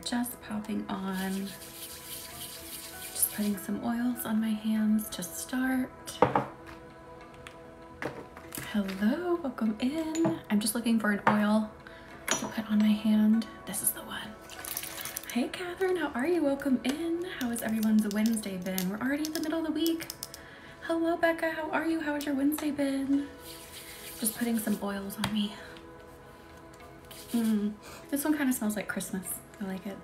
just popping on, just putting some oils on my hands to start. Hello, welcome in. I'm just looking for an oil to put on my hand. This is the one. Hey Catherine, how are you? Welcome in. How has everyone's Wednesday been? We're already in the middle of the week. Hello Becca, how are you? How has your Wednesday been? Just putting some oils on me. This one kind of smells like Christmas. I like it.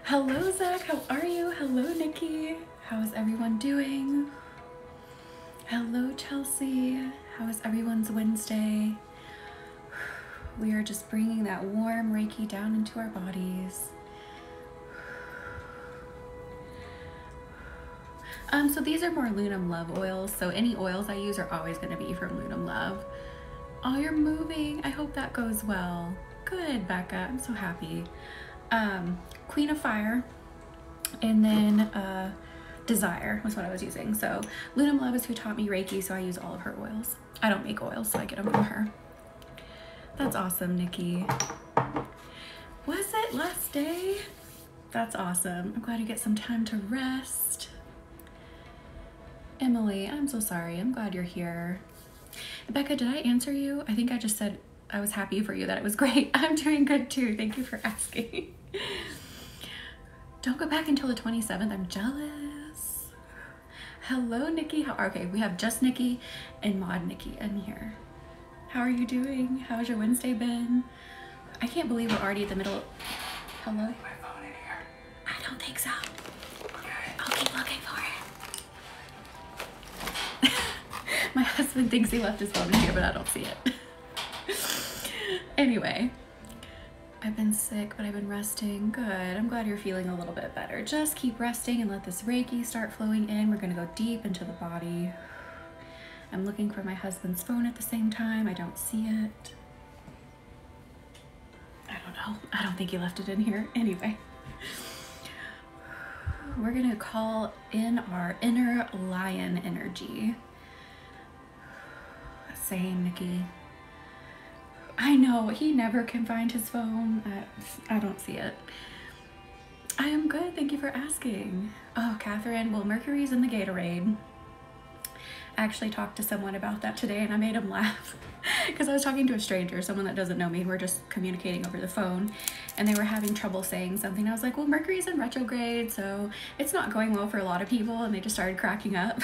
Hello Zach, how are you? Hello Nikki, how is everyone doing? Hello Chelsea, how is everyone's Wednesday? We are just bringing that warm Reiki down into our bodies. So these are more Lunam Love oils. So any oils I use are always going to be from Lunam Love. Oh, you're moving. I hope that goes well. Good, Becca. I'm so happy. Queen of Fire, and then Desire was what I was using. So Lunam Love is who taught me Reiki, so I use all of her oils. I don't make oils, so I get them from her. That's awesome, Nikki. Was it last day? That's awesome. I'm glad you get some time to rest. Emily, I'm so sorry. I'm glad you're here. Becca, did I answer you? I think I just said I was happy for you, that it was great. I'm doing good too. Thank you for asking. Don't go back until the 27th. I'm jealous. Hello, Nikki. Okay, we have just Nikki and Mod Nikki in here. How are you doing? How's your Wednesday been? I can't believe we're already at the middle. Hello? My phone in here. I don't think so. Okay. I'll keep looking for it. My husband thinks he left his phone in here, but I don't see it. Anyway, I've been sick, but I've been resting. Good. I'm glad you're feeling a little bit better. Just keep resting and let this Reiki start flowing in. We're going to go deep into the body. I'm looking for my husband's phone at the same time. I don't see it. I don't know. I don't think he left it in here. Anyway, we're going to call in our inner lion energy. Same, Nikki. I know, he never can find his phone. I don't see it. I am good, thank you for asking. Oh, Catherine, well, Mercury's in the Gatorade. I actually talked to someone about that today and I made him laugh because I was talking to a stranger, someone that doesn't know me, and we're just communicating over the phone, and they were having trouble saying something. I was like, well, Mercury's in retrograde, so it's not going well for a lot of people, and they just started cracking up.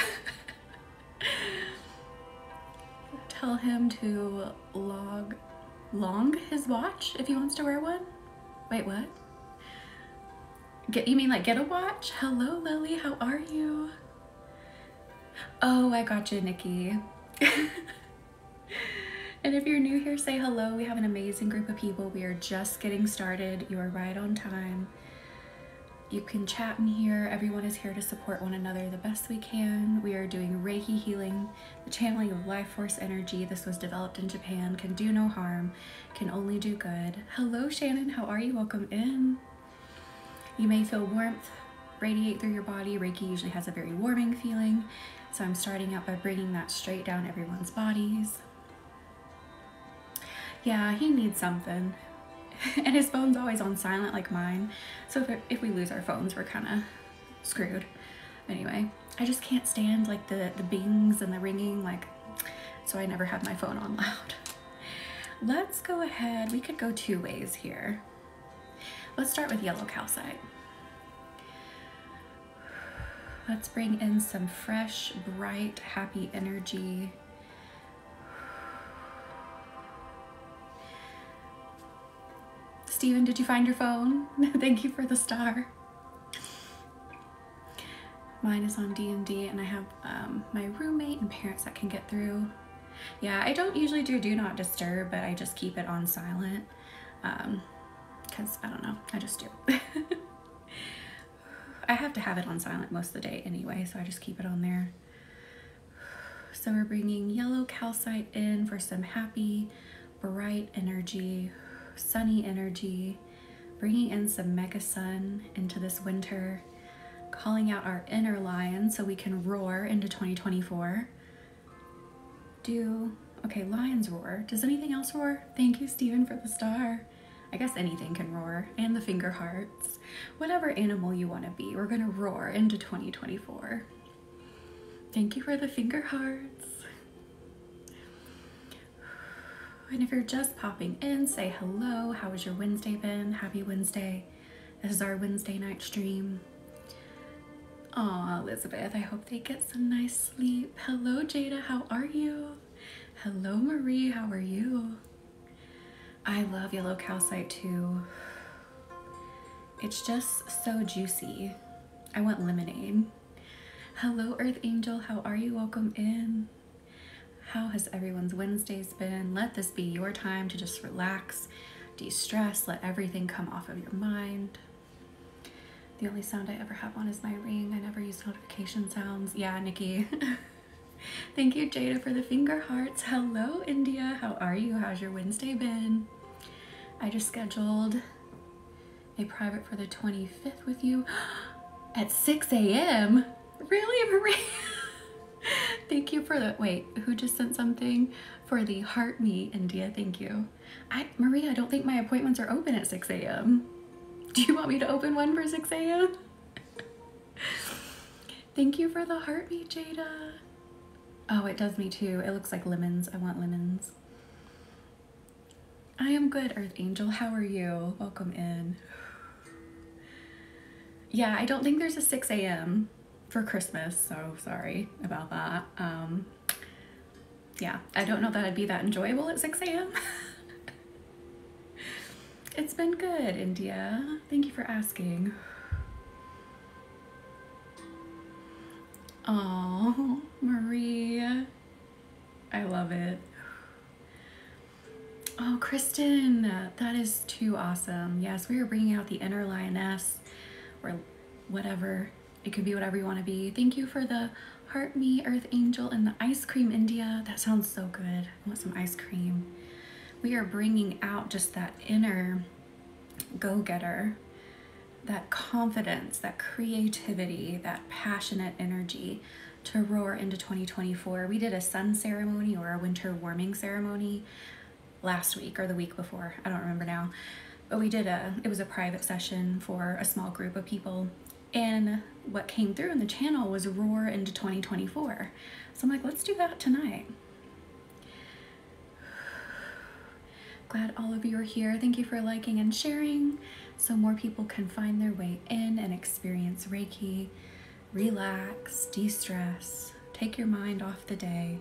Tell him to long his watch if he wants to wear one. Wait, what? You mean like get a watch? Hello, Lily, how are you? Oh, I got you, Nikki. And if you're new here, say hello. We have an amazing group of people. We are just getting started. You are right on time. You can chat in here. Everyone is here to support one another the best we can. We are doing Reiki healing, the channeling of life force energy. This was developed in Japan, can do no harm, can only do good. Hello, Shannon, how are you? Welcome in. You may feel warmth radiate through your body. Reiki usually has a very warming feeling, so I'm starting out by bringing that straight down everyone's bodies. Yeah, he needs something. And his phone's always on silent like mine. So if we lose our phones, we're kind of screwed. Anyway, I just can't stand like the bings and the ringing, like, so I never have my phone on loud. Let's go ahead. We could go two ways here. Let's start with yellow calcite. Let's bring in some fresh, bright, happy energy. Steven, did you find your phone? Thank you for the star. Mine is on D&D, and I have my roommate and parents that can get through. Yeah, I don't usually do not disturb, but I just keep it on silent because I don't know, I just do. I have to have it on silent most of the day anyway, so I just keep it on there. So we're bringing yellow calcite in for some happy, bright energy, sunny energy, bringing in some mega sun into this winter, calling out our inner lion so we can roar into 2024. Okay, lions roar. Does anything else roar? Thank you, Stephen, for the star. I guess anything can roar, and the finger hearts. Whatever animal you want to be, we're gonna roar into 2024. Thank you for the finger hearts. And if you're just popping in, say hello. How has your Wednesday been? Happy Wednesday. This is our Wednesday night stream. Aw, Elizabeth, I hope they get some nice sleep. Hello, Jada, how are you? Hello, Marie, how are you? I love yellow calcite too. It's just so juicy. I want lemonade. Hello, Earth Angel, how are you? Welcome in. How has everyone's Wednesdays been? Let this be your time to just relax, de-stress, let everything come off of your mind. The only sound I ever have on is my ring. I never use notification sounds. Yeah, Nikki. Thank you, Jada, for the finger hearts. Hello, India. How are you? How's your Wednesday been? I just scheduled a private for the 25th with you at 6 a.m. Really, Marie? Thank you for the, wait, who just sent something for the heart me, India? Thank you. Marie, I don't think my appointments are open at 6 a.m. Do you want me to open one for 6 a.m.? Thank you for the heart me, Jada. Oh, it does me too. It looks like lemons. I want lemons. I am good, Earth Angel. How are you? Welcome in. Yeah, I don't think there's a 6 a.m. for Christmas, so sorry about that. Yeah, I don't know that I'd be that enjoyable at 6 a.m. It's been good, India. Thank you for asking. Oh, Marie. I love it. Oh, Kristen, that is too awesome. Yes, we are bringing out the inner lioness, or whatever. It could be whatever you want to be. Thank you for the heart me, Earth Angel, and the ice cream, India. That sounds so good. I want some ice cream. We are bringing out just that inner go-getter, that confidence, that creativity, that passionate energy to roar into 2024. We did a sun ceremony or a winter warming ceremony last week or the week before. I don't remember now. But we did it was a private session for a small group of people. And what came through in the channel was roar into 2024. So I'm like, let's do that tonight. Glad all of you are here. Thank you for liking and sharing so more people can find their way in and experience Reiki. Relax, de-stress, take your mind off the day.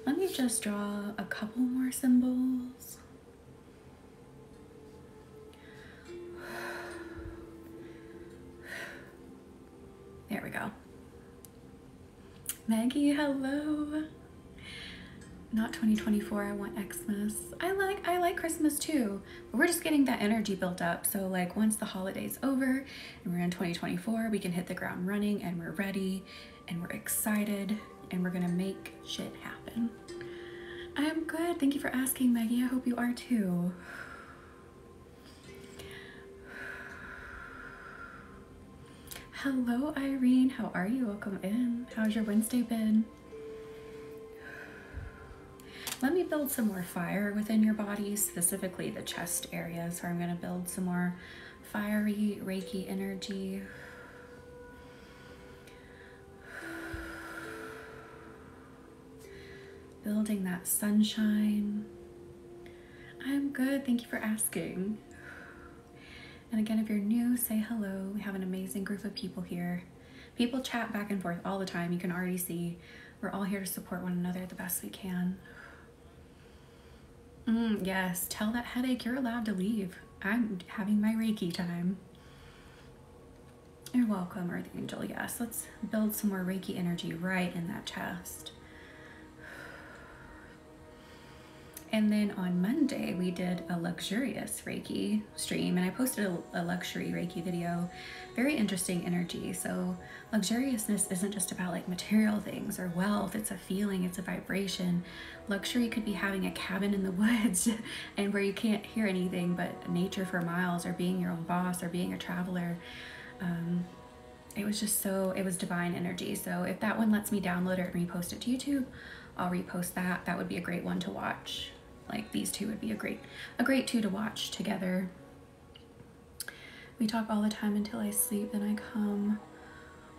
Let me just draw a couple more symbols. There we go. Maggie, hello. Not 2024, I want Xmas. I like Christmas too, but we're just getting that energy built up. So like once the holiday's over and we're in 2024, we can hit the ground running and we're ready and we're excited and we're gonna make shit happen. I am good, thank you for asking, Maggie. I hope you are too. Hello, Irene, how are you? Welcome in. How's your Wednesday been? Let me build some more fire within your body, specifically the chest area. So I'm going to build some more fiery Reiki energy. Building that sunshine. I'm good. Thank you for asking. And again, if you're new, say hello. We have an amazing group of people here. People chat back and forth all the time. You can already see we're all here to support one another the best we can. Yes, tell that headache you're allowed to leave. I'm having my Reiki time. You're welcome, Earth Angel. Yes, let's build some more Reiki energy right in that chest. And then on Monday, we did a luxurious Reiki stream, and I posted a luxury Reiki video. Very interesting energy. So luxuriousness isn't just about like material things or wealth. It's a feeling, it's a vibration. Luxury could be having a cabin in the woods and where you can't hear anything but nature for miles, or being your own boss, or being a traveler. It was just so, it was divine energy. So if that one lets me download it and repost it to YouTube, I'll repost that. That would be a great one to watch. like these two would be a great two to watch together. We talk all the time until I sleep, then I come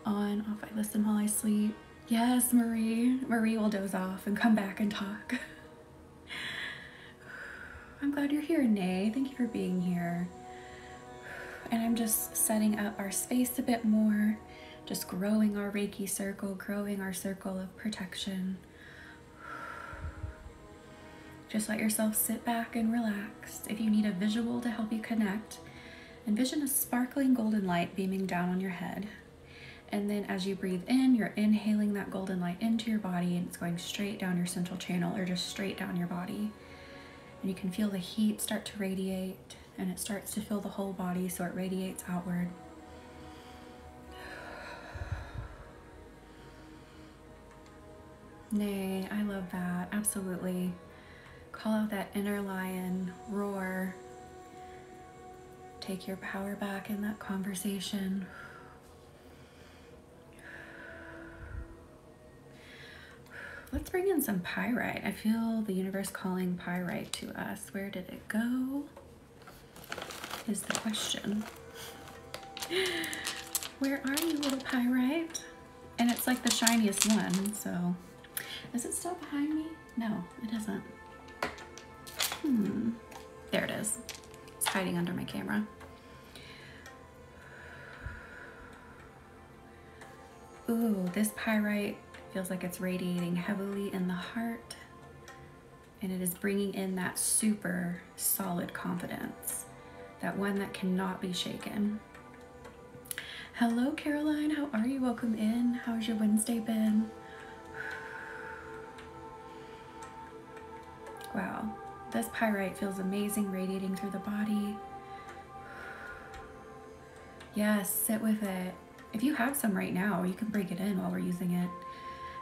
on off. I listen while I sleep. Yes, Marie will doze off and come back and talk. I'm glad you're here, Nay. Thank you for being here. And I'm just setting up our space a bit more, just growing our Reiki circle, growing our circle of protection. Just let yourself sit back and relax. If you need a visual to help you connect, envision a sparkling golden light beaming down on your head. And then as you breathe in, you're inhaling that golden light into your body, and it's going straight down your central channel or just straight down your body. And you can feel the heat start to radiate, and it starts to fill the whole body, so it radiates outward. Nay, I love that. Absolutely. Call out that inner lion, roar. Take your power back in that conversation. Let's bring in some pyrite. I feel the universe calling pyrite to us. Where did it go? Is the question. Where are you, little pyrite? And it's like the shiniest one, so. Is it still behind me? No, it isn't. There it is. It's hiding under my camera. Ooh, this pyrite feels like it's radiating heavily in the heart, and it is bringing in that super solid confidence, that one that cannot be shaken. Hello, Caroline. How are you? Welcome in. How's your Wednesday been? Wow, this pyrite feels amazing, radiating through the body. Yes, sit with it. If you have some right now, you can bring it in while we're using it.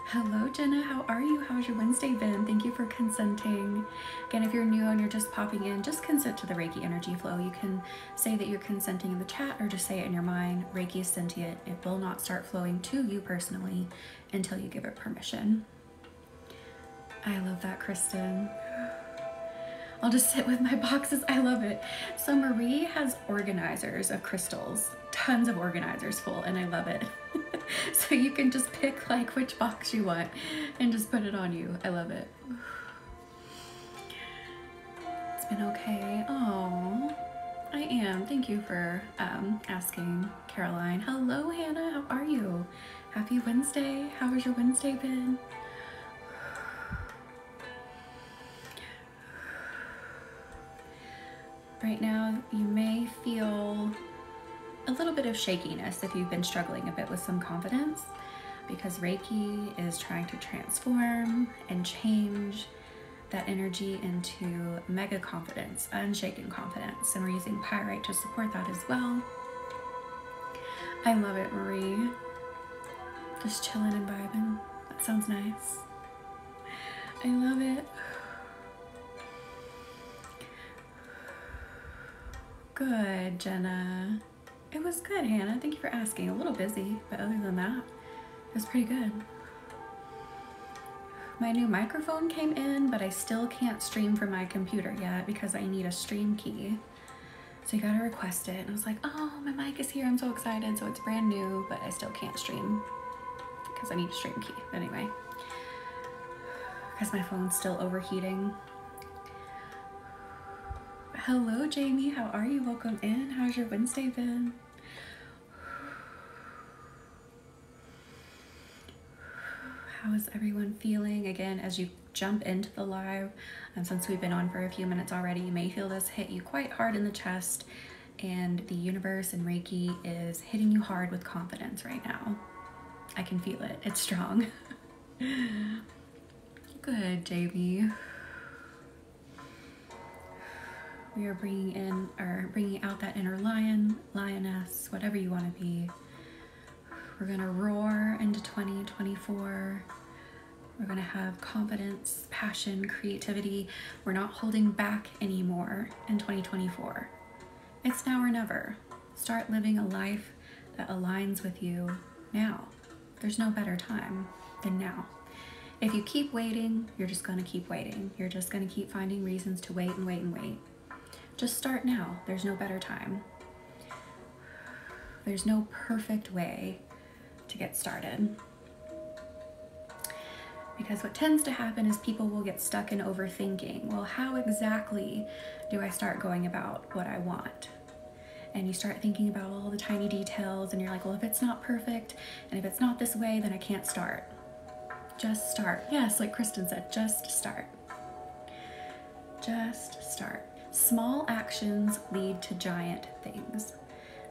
Hello, Jenna. How are you? How's your Wednesday been? Thank you for consenting. Again, if you're new and you're just popping in, just consent to the Reiki energy flow. You can say that you're consenting in the chat or just say it in your mind. Reiki is sentient. It will not start flowing to you personally until you give it permission. I love that, Kristen. I'll just sit with my boxes. I love it. So Marie has organizers of crystals, tons of organizers full, and I love it. So you can just pick like which box you want and just put it on you. I love it. It's been okay. Oh, I am. Thank you for asking, Caroline. Hello, Hannah. How are you? Happy Wednesday. How has your Wednesday been? Right now, you may feel a little bit of shakiness if you've been struggling a bit with some confidence, because Reiki is trying to transform and change that energy into mega confidence, unshaken confidence, and we're using pyrite to support that as well. I love it, Marie. Just chilling and vibing. That sounds nice. I love it. Good, Jenna. It was good, Hannah. Thank you for asking. A little busy, but other than that, it was pretty good. My new microphone came in, but I still can't stream from my computer yet because I need a stream key. So you gotta request it. And I was like, oh, my mic is here. I'm so excited. So it's brand new, but I still can't stream because I need a stream key. But anyway, because my phone's still overheating. Hello, Jamie. How are you? Welcome in. How's your Wednesday been? How is everyone feeling? Again, as you jump into the live, and since we've been on for a few minutes already, you may feel this hit you quite hard in the chest, and the universe and Reiki is hitting you hard with confidence right now. I can feel it. It's strong. Good, Jamie. We are bringing in, or bringing out that inner lion, lioness, whatever you want to be. We're gonna roar into 2024. We're gonna have confidence, passion, creativity. We're not holding back anymore in 2024. It's now or never. Start living a life that aligns with you now. There's no better time than now. If you keep waiting, you're just gonna keep waiting. You're just gonna keep finding reasons to wait and wait and wait. Just start now. There's no better time. There's no perfect way to get started. Because what tends to happen is people will get stuck in overthinking. Well, how exactly do I start going about what I want? And you start thinking about all the tiny details and you're like, well, if it's not perfect and if it's not this way, then I can't start. Just start. Yes, like Kristen said, just start. Just start. Small actions lead to giant things.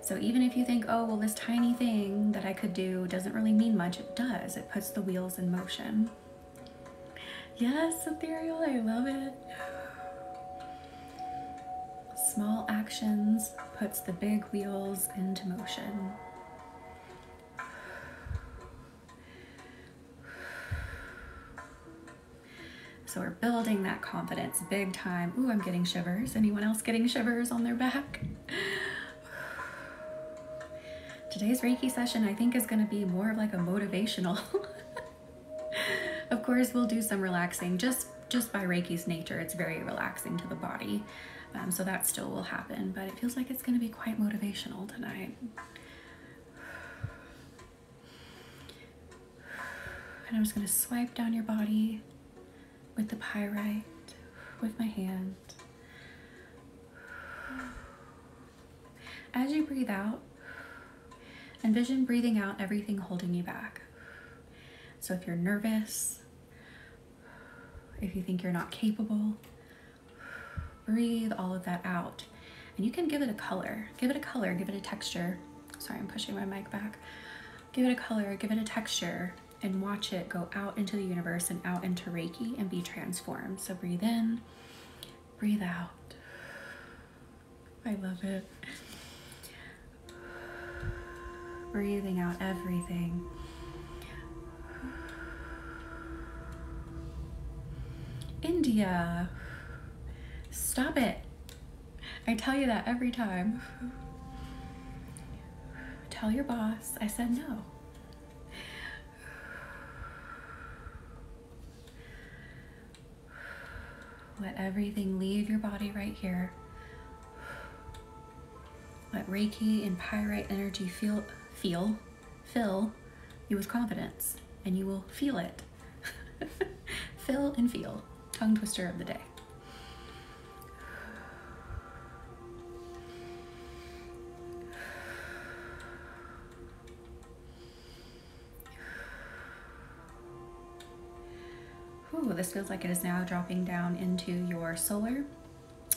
So even if you think, oh, well, this tiny thing that I could do doesn't really mean much, it does. It puts the wheels in motion. Yes, ethereal, I love it. Small actions puts the big wheels into motion. So we're building that confidence big time. Ooh, I'm getting shivers. Anyone else getting shivers on their back? Today's Reiki session, I think, is going to be more of like a motivational. Of course, we'll do some relaxing. Just by Reiki's nature, it's very relaxing to the body. So that still will happen, but it feels like it's going to be quite motivational tonight. And I'm just going to swipe down your body with the pyrite, with my hand. As you breathe out, envision breathing out everything holding you back. So if you're nervous, if you think you're not capable, breathe all of that out. And you can give it a color. Give it a color, give it a texture. Sorry, I'm pushing my mic back. Give it a color, give it a texture, and watch it go out into the universe and out into Reiki and be transformed. So breathe in, breathe out. I love it. Breathing out everything. India, stop it. I tell you that every time. Tell your boss I said no. Let everything leave your body right here. Let Reiki and pyrite energy fill you with confidence, and you will feel it. Fill and feel. Tongue twister of the day. Ooh, this feels like it is now dropping down into your solar.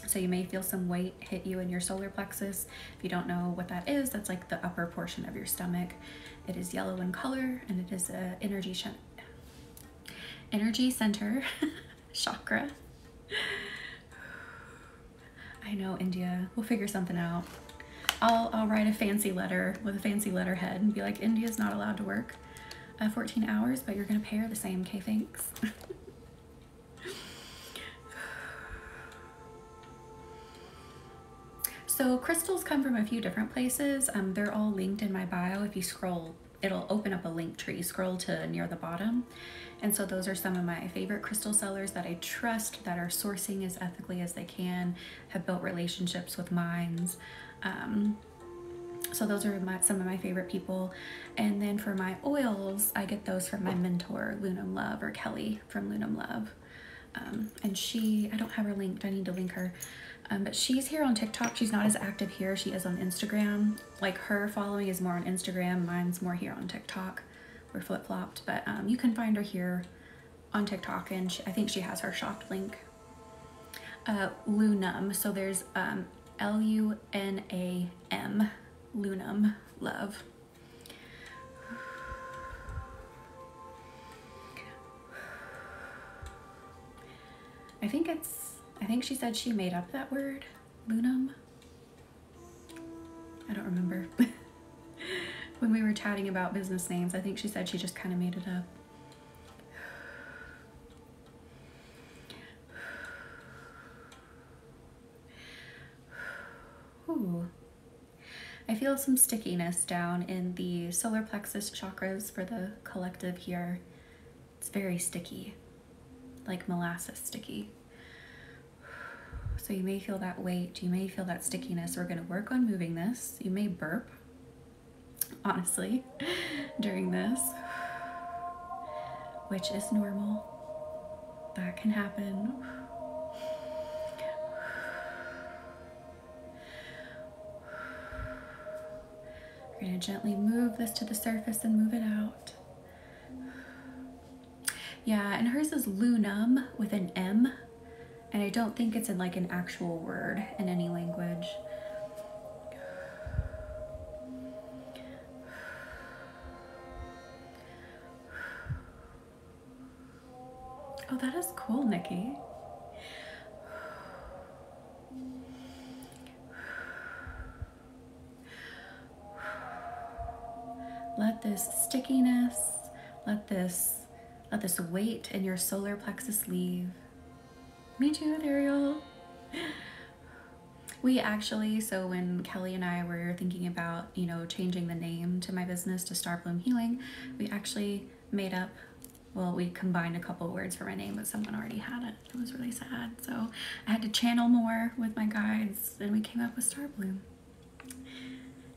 So you may feel some weight hit you in your solar plexus. If you don't know what that is, that's like the upper portion of your stomach. It is yellow in color, and it is an energy center chakra. I know, India. We'll figure something out. I'll write a fancy letter with a fancy letterhead and be like, India's not allowed to work 14 hours, but you're gonna pay her the same. Okay, thanks. So crystals come from a few different places. They're all linked in my bio. If you scroll, it'll open up a link tree. Scroll to near the bottom. And so those are some of my favorite crystal sellers that I trust, that are sourcing as ethically as they can, have built relationships with mines. So those are some of my favorite people. And then for my oils, I get those from my mentor, Lunam Love, or Kelly from Lunam Love. And I don't have her linked, I need to link her. But she's here on TikTok. She's not as active here. She is on Instagram. Like, her following is more on Instagram. Mine's more here on TikTok. We're flip-flopped. But you can find her here on TikTok, and I think she has her shopped link. Lunam. So there's Lunam. Lunam Love. I think she said she made up that word, Lunam. I don't remember. When we were chatting about business names, I think she said she just kind of made it up. Ooh. I feel some stickiness down in the solar plexus chakras for the collective here. It's very sticky, like molasses sticky. So you may feel that weight, you may feel that stickiness. We're gonna work on moving this. You may burp, honestly, during this, which is normal. That can happen. We're gonna gently move this to the surface and move it out. Yeah, and hers is lunum with an M, and I don't think it's in like an actual word in any language. Oh, that is cool, Nikki. Let this stickiness, let this weight in your solar plexus leave. Me too, Ariel. We actually, so when Kelly and I were thinking about, you know, changing the name to my business to Star Bloom Healing, we actually made up, well, we combined a couple words for my name, but someone already had it. It was really sad. So I had to channel more with my guides, and we came up with Star Bloom.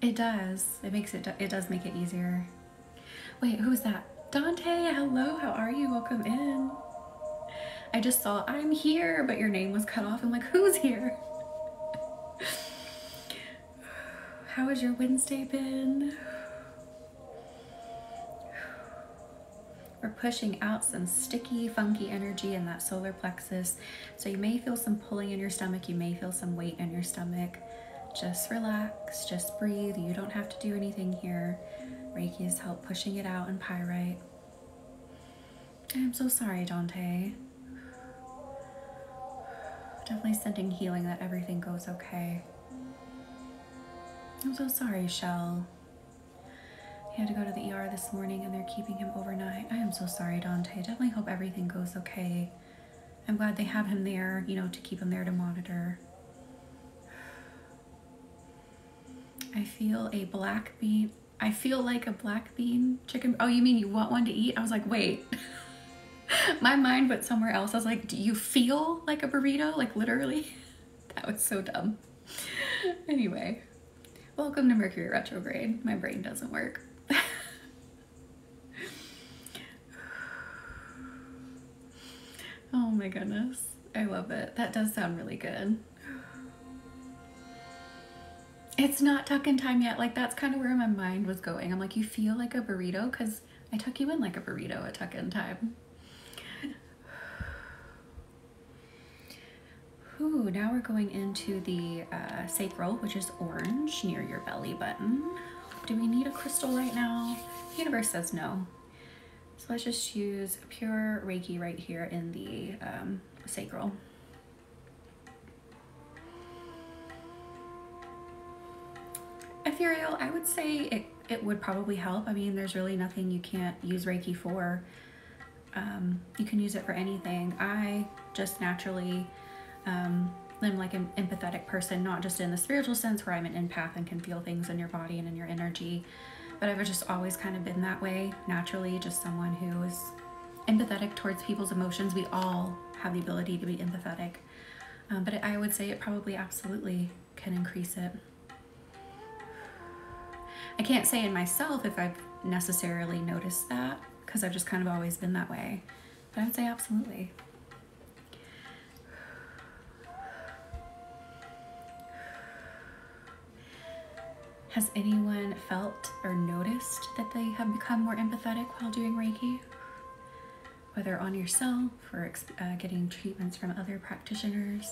It does. It does make it easier. Wait, who's that? Dante, hello, how are you? Welcome in. I just saw I'm here, but your name was cut off. I'm like, who's here? How has your Wednesday been? We're pushing out some sticky, funky energy in that solar plexus. So you may feel some pulling in your stomach. You may feel some weight in your stomach. Just relax, just breathe. You don't have to do anything here. Reiki has helped pushing it out in pyrite. I'm so sorry, Dante. Definitely sending healing that everything goes okay. I'm so sorry, Shell. He had to go to the ER this morning and they're keeping him overnight. I am so sorry, Dante. Definitely hope everything goes okay. I'm glad they have him there, you know, to keep him there to monitor. I feel a black bean. I feel like a black bean chicken. Oh, you mean you want one to eat? I was like, wait. My mind went somewhere else. I was like, do you feel like a burrito? Like literally? That was so dumb. Anyway, welcome to Mercury retrograde. My brain doesn't work. Oh my goodness. I love it. That does sound really good. It's not tuck-in time yet. Like that's kind of where my mind was going. I'm like, you feel like a burrito? Because I tuck you in like a burrito at tuck-in time. Ooh, now we're going into the sacral, which is orange near your belly button. Do we need a crystal right now? The universe says no. So let's just use pure Reiki right here in the sacral. Ethereal, I would say it would probably help. I mean, there's really nothing you can't use Reiki for. You can use it for anything. I just naturally I'm like an empathetic person, not just in the spiritual sense where I'm an empath and can feel things in your body and in your energy, but I've just always kind of been that way naturally, just someone who is empathetic towards people's emotions. We all have the ability to be empathetic, but I would say it probably absolutely can increase it. I can't say in myself if I've necessarily noticed that because I've just kind of always been that way, but I would say absolutely. Has anyone felt or noticed that they have become more empathetic while doing Reiki? Whether on yourself or getting treatments from other practitioners?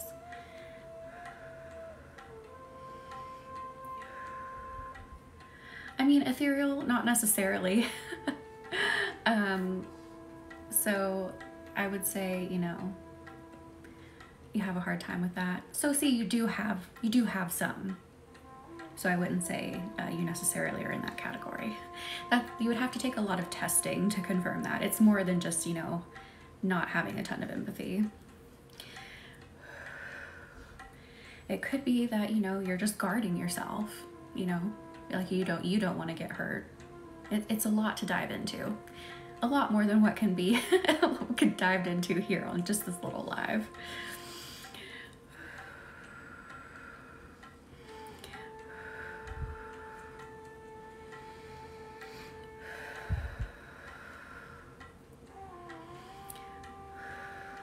I mean, ethereal, not necessarily. So I would say, you know, you have a hard time with that. So see, you do have some. So I wouldn't say you necessarily are in that category. You would have to take a lot of testing to confirm that. It's more than just, you know, not having a ton of empathy. It could be that, you know, you're just guarding yourself, you know, like you don't want to get hurt. It's a lot to dive into. a lot more than what can be dived into here on just this little live.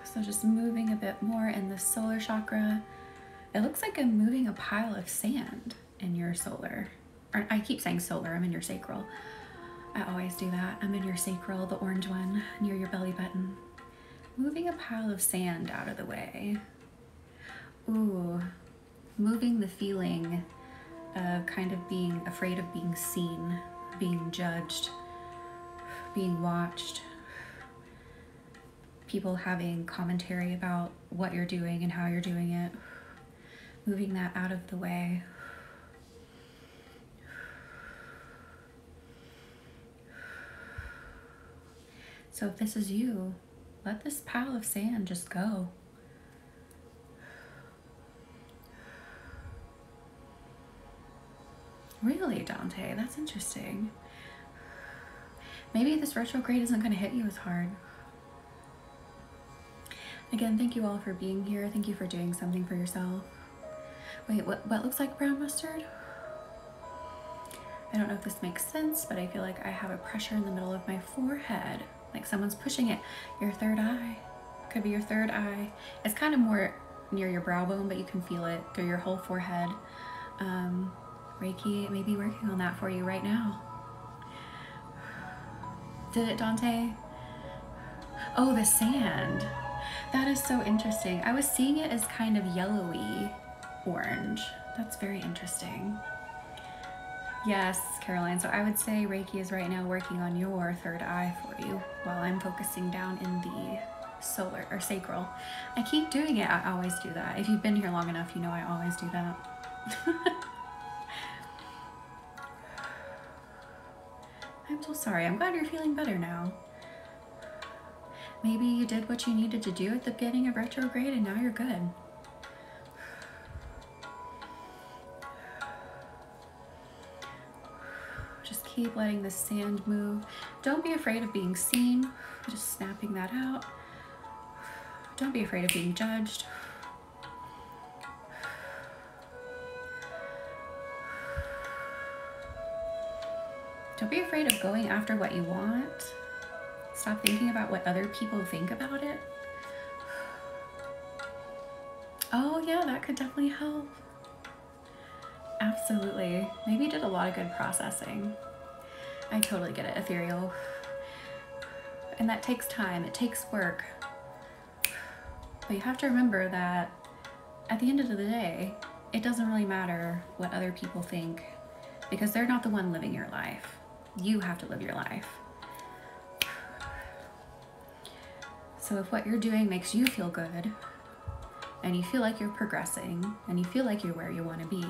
So just moving a bit more in the solar chakra. It looks like I'm moving a pile of sand in your solar. Or I keep saying solar, I'm in your sacral. I always do that. I'm in your sacral, the orange one, near your belly button. Moving a pile of sand out of the way. Ooh, moving the feeling of kind of being afraid of being seen, being judged, being watched. People having commentary about what you're doing and how you're doing it. Moving that out of the way. So if this is you, let this pile of sand just go. Really, Dante? That's interesting. Maybe this retrograde isn't going to hit you as hard. Again, thank you all for being here. Thank you for doing something for yourself. Wait, what looks like brown mustard? I don't know if this makes sense, but I feel like I have a pressure in the middle of my forehead. Like someone's pushing it. Your third eye. Could be your third eye. It's kind of more near your brow bone, but you can feel it through your whole forehead. Reiki may be working on that for you right now. Did it, Dante? Oh, the sand. That is so interesting. I was seeing it as kind of yellowy orange. That's very interesting. Yes, Caroline. So I would say Reiki is right now working on your third eye for you while I'm focusing down in the solar or sacral. I keep doing it. I always do that. If you've been here long enough, you know I always do that. I'm so sorry. I'm glad you're feeling better now. Maybe you did what you needed to do at the beginning of retrograde and now you're good. Just keep letting the sand move. Don't be afraid of being seen. Just snapping that out. Don't be afraid of being judged. Don't be afraid of going after what you want. Stop thinking about what other people think about it. Oh yeah, that could definitely help. Absolutely. Maybe you did a lot of good processing. I totally get it, ethereal. And that takes time, it takes work. But you have to remember that at the end of the day, it doesn't really matter what other people think because they're not the one living your life. You have to live your life. So if what you're doing makes you feel good and you feel like you're progressing and you feel like you're where you want to be,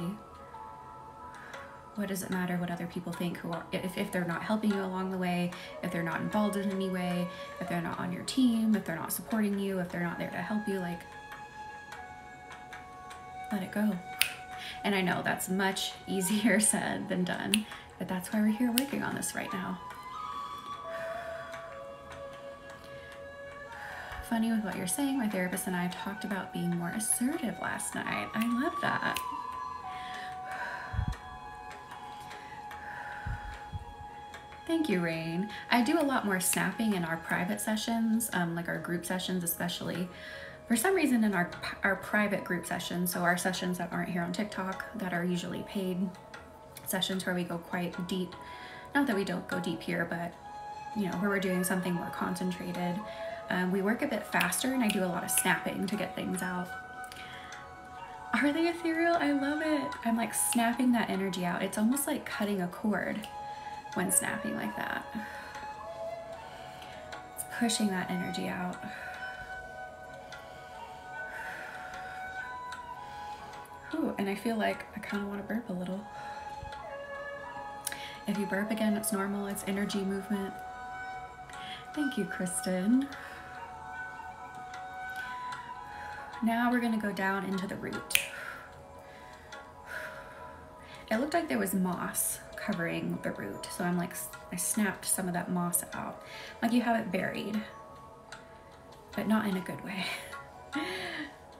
what does it matter what other people think who are, if they're not helping you along the way, if they're not involved in any way, if they're not on your team, if they're not supporting you, if they're not there to help you, like, let it go. And I know that's much easier said than done, but that's why we're here working on this right now. Funny with what you're saying, my therapist and I talked about being more assertive last night. I love that. Thank you, Rain. I do a lot more snapping in our private sessions, like our group sessions especially. For some reason in our private group sessions, so our sessions that aren't here on TikTok, that are usually paid sessions where we go quite deep. Not that we don't go deep here, but you know, where we're doing something more concentrated. We work a bit faster and I do a lot of snapping to get things out. Are they ethereal? I love it. I'm like snapping that energy out. It's almost like cutting a cord when snapping like that. It's pushing that energy out. Ooh, and I feel like I kind of want to burp a little. If you burp again, it's normal. It's energy movement. Thank you, Kristen. Now we're going to go down into the root. It looked like there was moss covering the root. So I'm like, I snapped some of that moss out. Like you have it buried, but not in a good way.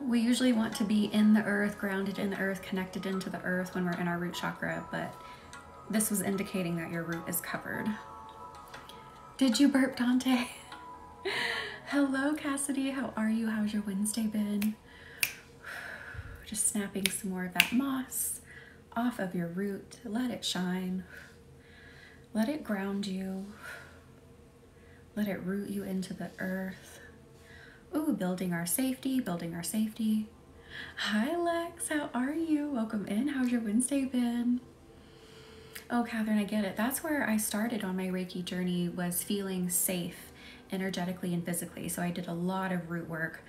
We usually want to be in the earth, grounded in the earth, connected into the earth when we're in our root chakra, but this was indicating that your root is covered. Did you burp, Dante? Hello, Cassidy. How are you? How's your Wednesday been? Just snapping some more of that moss off of your root. Let it shine. Let it ground you. Let it root you into the earth. Ooh, building our safety, building our safety. Hi, Lex. How are you? Welcome in. How's your Wednesday been? Oh, Catherine, I get it. That's where I started on my Reiki journey, was feeling safe energetically and physically. So I did a lot of root work,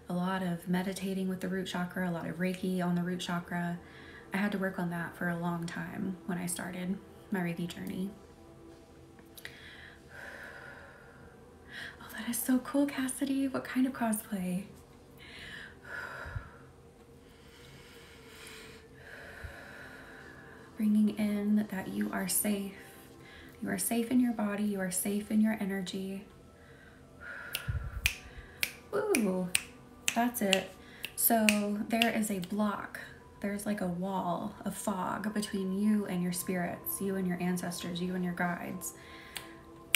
a lot of meditating with the root chakra, a lot of Reiki on the root chakra. I had to work on that for a long time when I started my Reiki journey. Oh, that is so cool, Cassidy. What kind of cosplay? Bringing in that you are safe. You are safe in your body. You are safe in your energy. Ooh, that's it. So there is a block. There's like a wall of fog between you and your spirits, you and your ancestors, you and your guides.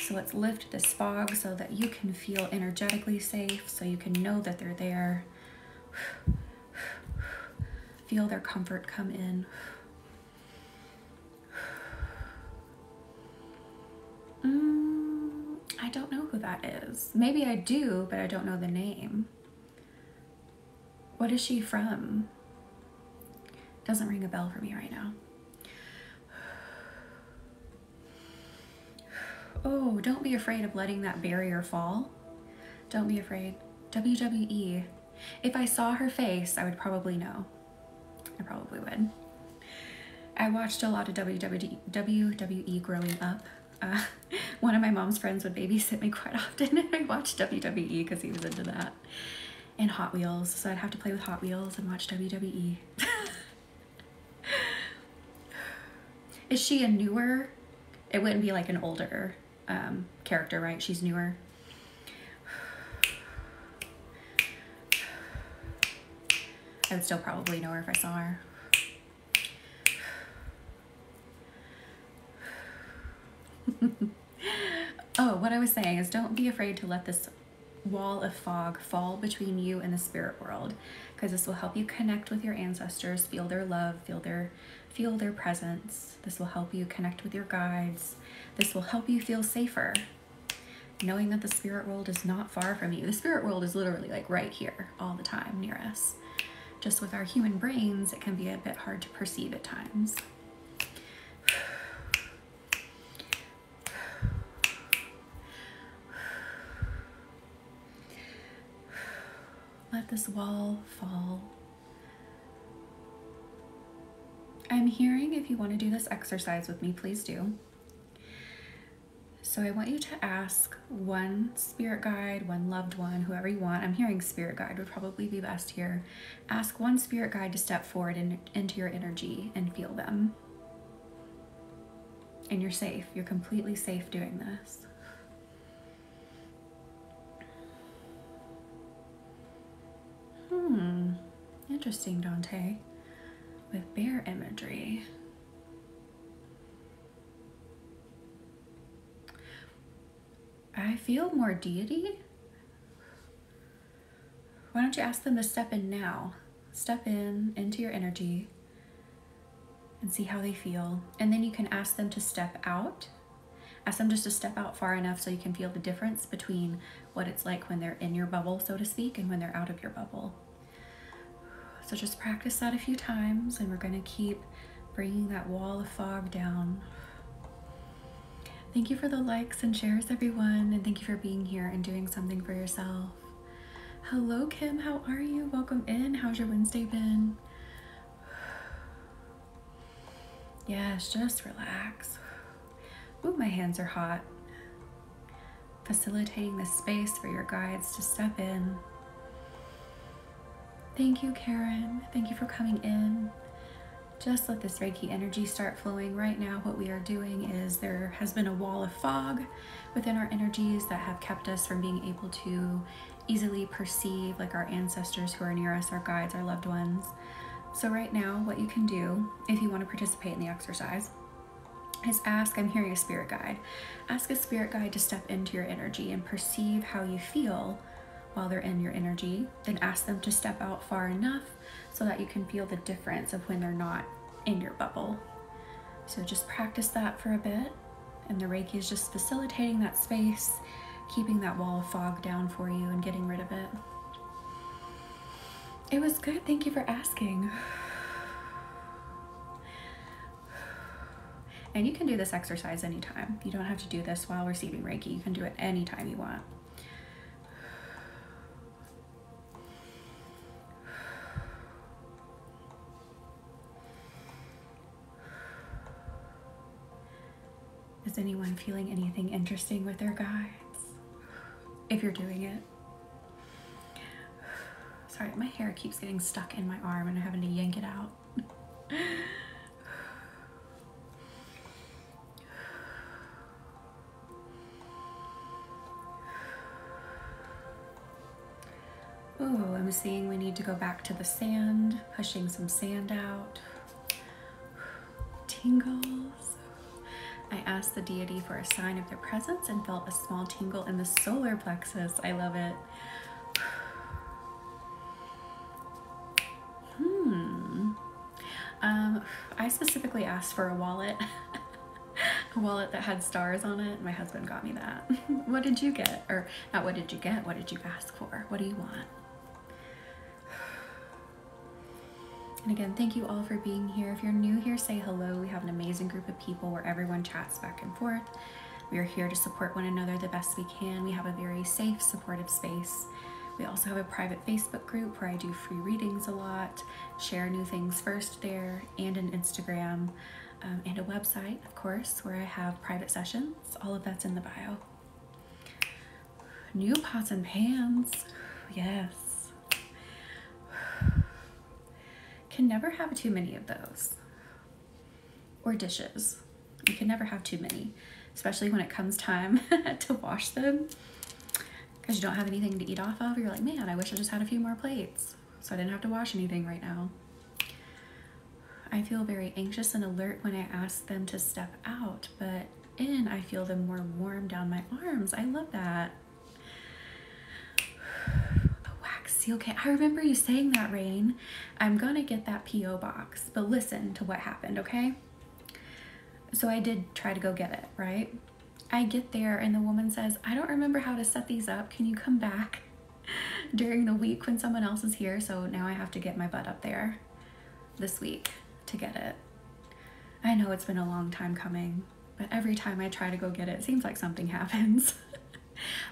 So let's lift this fog so that you can feel energetically safe, so you can know that they're there. Feel their comfort come in. I don't know who that is. Maybe I do, but I don't know the name. What is she from? Doesn't ring a bell for me right now. Oh, don't be afraid of letting that barrier fall. Don't be afraid. WWE. If I saw her face, I would probably know. I probably would. I watched a lot of WWE growing up. One of my mom's friends would babysit me quite often, and I watched WWE because he was into that. And Hot Wheels, so I'd have to play with Hot Wheels and watch WWE. Is she a newer? It wouldn't be like an older character, right? She's newer. I would still probably know her if I saw her. Oh, what I was saying is, don't be afraid to let this wall of fog fall between you and the spirit world, because this will help you connect with your ancestors, feel their love, feel their presence. This will help you connect with your guides. This will help you feel safer, knowing that the spirit world is not far from you. The spirit world is literally like right here all the time near us. Just with our human brains, it can be a bit hard to perceive at times. Let this wall fall. I'm hearing, if you want to do this exercise with me, please do. So I want you to ask one spirit guide, one loved one, whoever you want. I'm hearing spirit guide would probably be best here. Ask one spirit guide to step forward into your energy and feel them. And you're safe. You're completely safe doing this. Interesting, Dante. With bear imagery. I feel more deity. Why don't you ask them to step in now? Step in into your energy and see how they feel. And then you can ask them to step out. Ask them just to step out far enough so you can feel the difference between what it's like when they're in your bubble, so to speak, and when they're out of your bubble. So just practice that a few times, and we're going to keep bringing that wall of fog down. Thank you for the likes and shares, everyone, and thank you for being here and doing something for yourself. Hello, Kim. How are you? Welcome in. How's your Wednesday been? Yes, just relax. Ooh, my hands are hot. Facilitating the space for your guides to step in. Thank you, Karen. Thank you for coming in. Just let this Reiki energy start flowing. Right now, what we are doing is there has been a wall of fog within our energies that have kept us from being able to easily perceive like our ancestors who are near us, our guides, our loved ones. So right now, what you can do if you want to participate in the exercise is ask, I'm hearing a spirit guide. Ask a spirit guide to step into your energy and perceive how you feel while they're in your energy. Then ask them to step out far enough so that you can feel the difference of when they're not in your bubble. So just practice that for a bit, and the Reiki is just facilitating that space, keeping that wall of fog down for you and getting rid of it. It was good. Thank you for asking. And you can do this exercise anytime. You don't have to do this while receiving Reiki. You can do it anytime you want. Is anyone feeling anything interesting with their guides? If you're doing it. Sorry, my hair keeps getting stuck in my arm and I'm having to yank it out. Oh, I'm seeing we need to go back to the sand, pushing some sand out. Tingles. I asked the deity for a sign of their presence and felt a small tingle in the solar plexus. I love it. I specifically asked for a wallet. A wallet that had stars on it. My husband got me that. What did you get? Or not what did you get? What did you ask for? What do you want? And again, thank you all for being here. If you're new here, say hello. We have an amazing group of people where everyone chats back and forth. We are here to support one another the best we can. We have a very safe, supportive space. We also have a private Facebook group where I do free readings a lot, share new things first there, and an Instagram, and a website, of course, where I have private sessions. All of that's in the bio. New pots and pans. Yes. Can never have too many of those. Or dishes. You can never have too many, especially when it comes time to wash them. Because you don't have anything to eat off of. You're like, man, I wish I just had a few more plates so I didn't have to wash anything right now. I feel very anxious and alert when I ask them to step out, but in I feel them more warm down my arms. I love that. A wax seal kit. I remember you saying that, Rain. I'm gonna get that P.O. box, but listen to what happened, okay? So I did try to go get it, right? I get there and the woman says, I don't remember how to set these up. Can you come back during the week when someone else is here? So now I have to get my butt up there this week to get it. I know it's been a long time coming, but every time I try to go get it, it seems like something happens.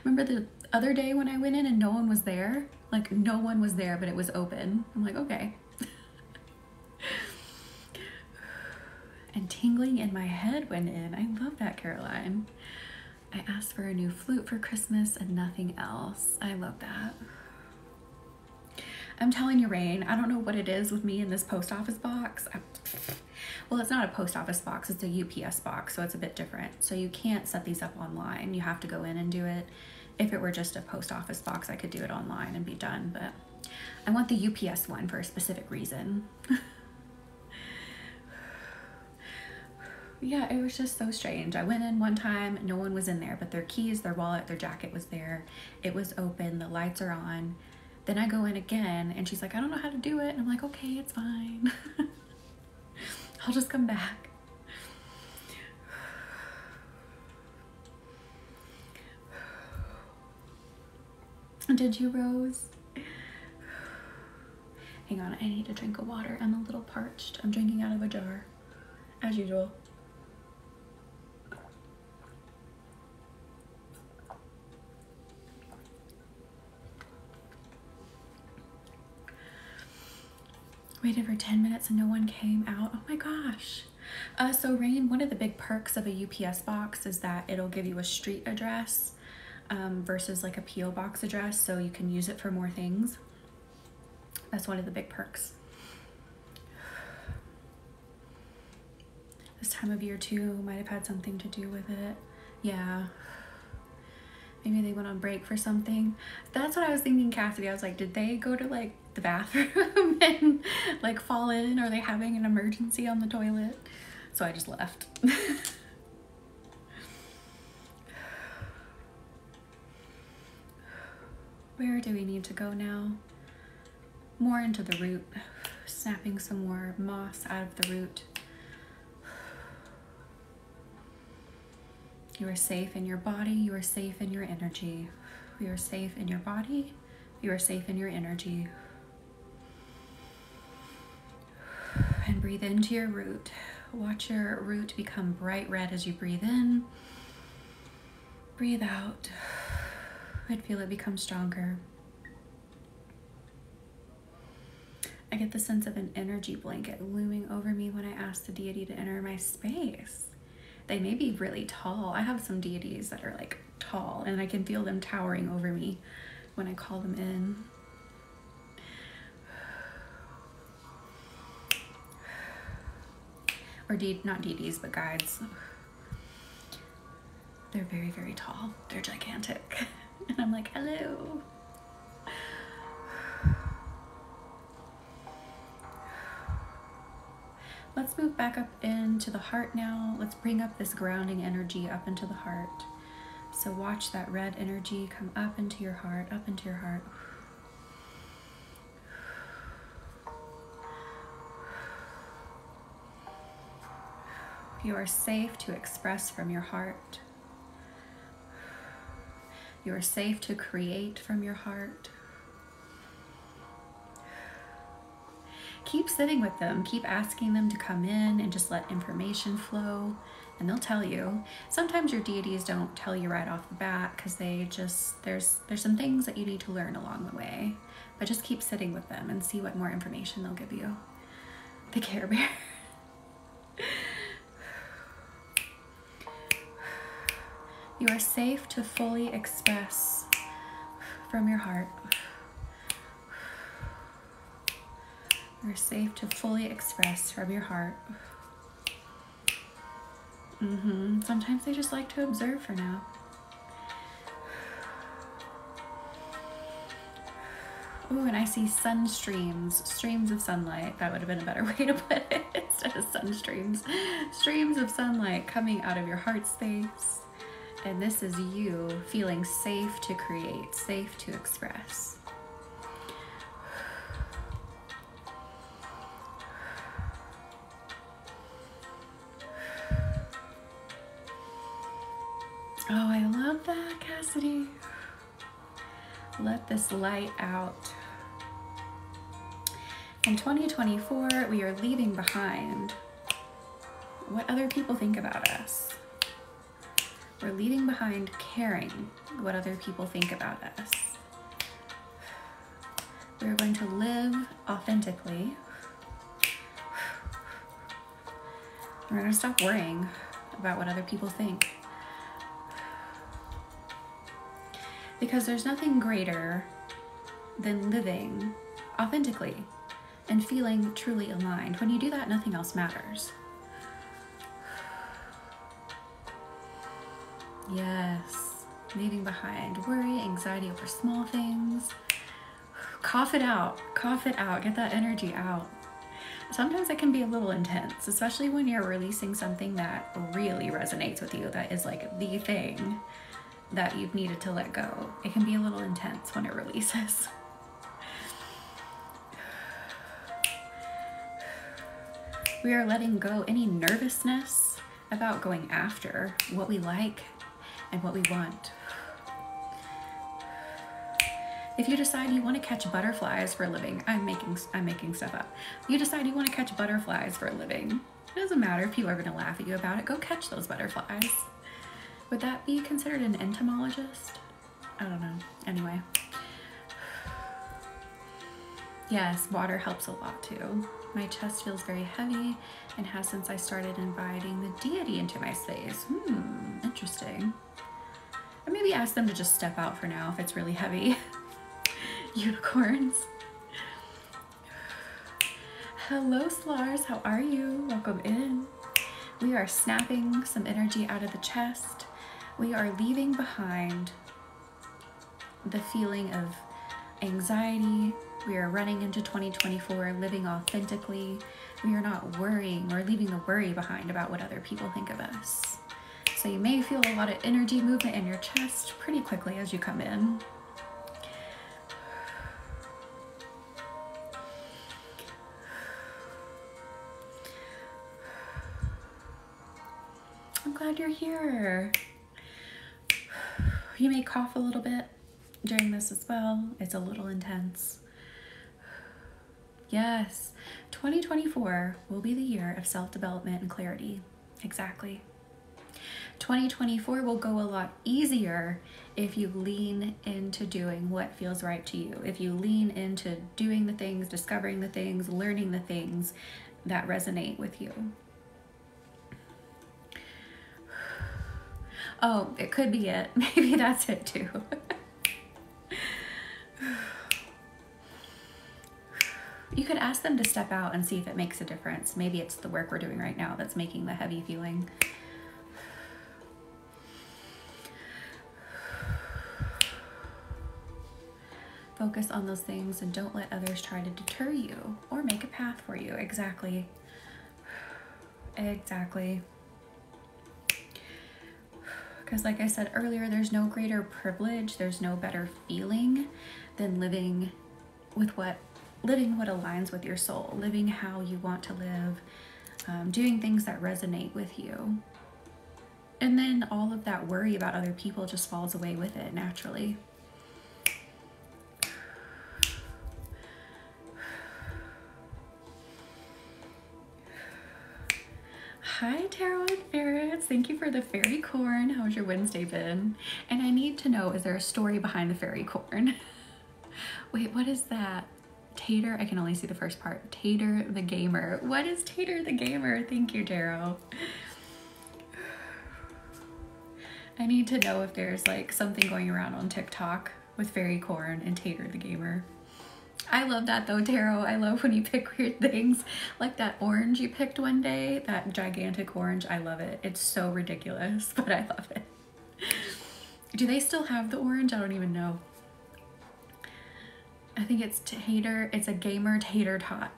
Remember the other day when I went in and no one was there? Like no one was there, but it was open. I'm like, okay. And tingling in my head went in. I love that, Caroline. I asked for a new flute for Christmas and nothing else. I love that. I'm telling you, Rain, I don't know what it is with me in this post office box. Well, it's not a post office box, it's a UPS box, so it's a bit different. So you can't set these up online. You have to go in and do it. If it were just a post office box, I could do it online and be done, but I want the UPS one for a specific reason. Yeah, it was just so strange. I went in one time, no one was in there, but their keys, their wallet, their jacket was there. It was open, the lights are on. Then I go in again and she's like, I don't know how to do it. And I'm like, okay, it's fine. I'll just come back. Did you, Rose? Hang on, I need a drink of water. I'm a little parched. I'm drinking out of a jar, as usual. Waited for 10 minutes and no one came out. Oh my gosh. So Rain, one of the big perks of a UPS box is that it'll give you a street address versus like a P.O. box address, so you can use it for more things. That's one of the big perks. This time of year too might have had something to do with it. Yeah. Maybe they went on break for something. That's what I was thinking, Cassidy. I was like, did they go to like the bathroom and like fall in? Or are they having an emergency on the toilet? So I just left. Where do we need to go now? More into the root, snapping some more moss out of the root. You are safe in your body, you are safe in your energy. You are safe in your body, you are safe in your energy. And breathe into your root. Watch your root become bright red as you breathe in. Breathe out. And feel it become stronger. I get the sense of an energy blanket looming over me when I ask the deity to enter my space. They may be really tall. I have some deities that are like tall, and I can feel them towering over me when I call them in. Or not deities, but guides. They're very, very tall. They're gigantic. And I'm like, hello. Let's move back up into the heart now. Let's bring up this grounding energy up into the heart. So watch that red energy come up into your heart, up into your heart. You are safe to express from your heart. You are safe to create from your heart. Keep sitting with them. Keep asking them to come in and just let information flow, and they'll tell you. Sometimes your deities don't tell you right off the bat because they just, there's some things that you need to learn along the way. But just keep sitting with them and see what more information they'll give you. The Care Bear. You are safe to fully express from your heart. You're safe to fully express from your heart. Sometimes they just like to observe for now. Ooh, and I see sun streams, streams of sunlight. That would have been a better way to put it instead of sun streams. Streams of sunlight coming out of your heart space. And this is you feeling safe to create, safe to express. Oh, I love that, Cassidy. Let this light out. In 2024, we are leaving behind what other people think about us. We're leaving behind caring what other people think about us. We're going to live authentically. We're going to stop worrying about what other people think. Because there's nothing greater than living authentically and feeling truly aligned. When you do that, nothing else matters. Yes, leaving behind worry, anxiety over small things. Cough it out, get that energy out. Sometimes it can be a little intense, especially when you're releasing something that really resonates with you, that is like the thing that you've needed to let go. It can be a little intense when it releases. We are letting go any nervousness about going after what we like and what we want. If you decide you want to catch butterflies for a living, I'm making stuff up. You decide you want to catch butterflies for a living. It doesn't matter if people are going to laugh at you about it. Go catch those butterflies. Would that be considered an entomologist? I don't know. Anyway. Yes, water helps a lot too. My chest feels very heavy and has since I started inviting the deity into my space. Interesting. Or maybe ask them to just step out for now if it's really heavy. Unicorns. Hello, Slars. How are you? Welcome in. We are snapping some energy out of the chest. We are leaving behind the feeling of anxiety. We are running into 2024, living authentically. We are not worrying or leaving the worry behind about what other people think of us. So you may feel a lot of energy movement in your chest pretty quickly as you come in. I'm glad you're here. You may cough a little bit during this as well. It's a little intense. Yes, 2024 will be the year of self-development and clarity. Exactly. 2024 will go a lot easier if you lean into doing what feels right to you. If you lean into doing the things, discovering the things, learning the things that resonate with you. Oh, it could be it. Maybe that's it too. You could ask them to step out and see if it makes a difference. Maybe it's the work we're doing right now that's making the heavy feeling. Focus on those things and don't let others try to deter you or make a path for you. Exactly. Exactly. Because like I said earlier, there's no greater privilege, there's no better feeling than living what aligns with your soul, living how you want to live, doing things that resonate with you. And then all of that worry about other people just falls away with it naturally. Hi, Tarot and Ferrets. Thank you for the fairy corn. How's your Wednesday been? And I need to know, is there a story behind the fairy corn? Wait, what is that? Tater? I can only see the first part. Tater the Gamer. What is Tater the Gamer? Thank you, Tarot. I need to know if there's like something going around on TikTok with fairy corn and Tater the Gamer. I love that though, Tarot. I love when you pick weird things, like that orange you picked one day, that gigantic orange. I love it. It's so ridiculous, but I love it. Do they still have the orange? I don't even know. I think it's Tater. It's a gamer tater tot.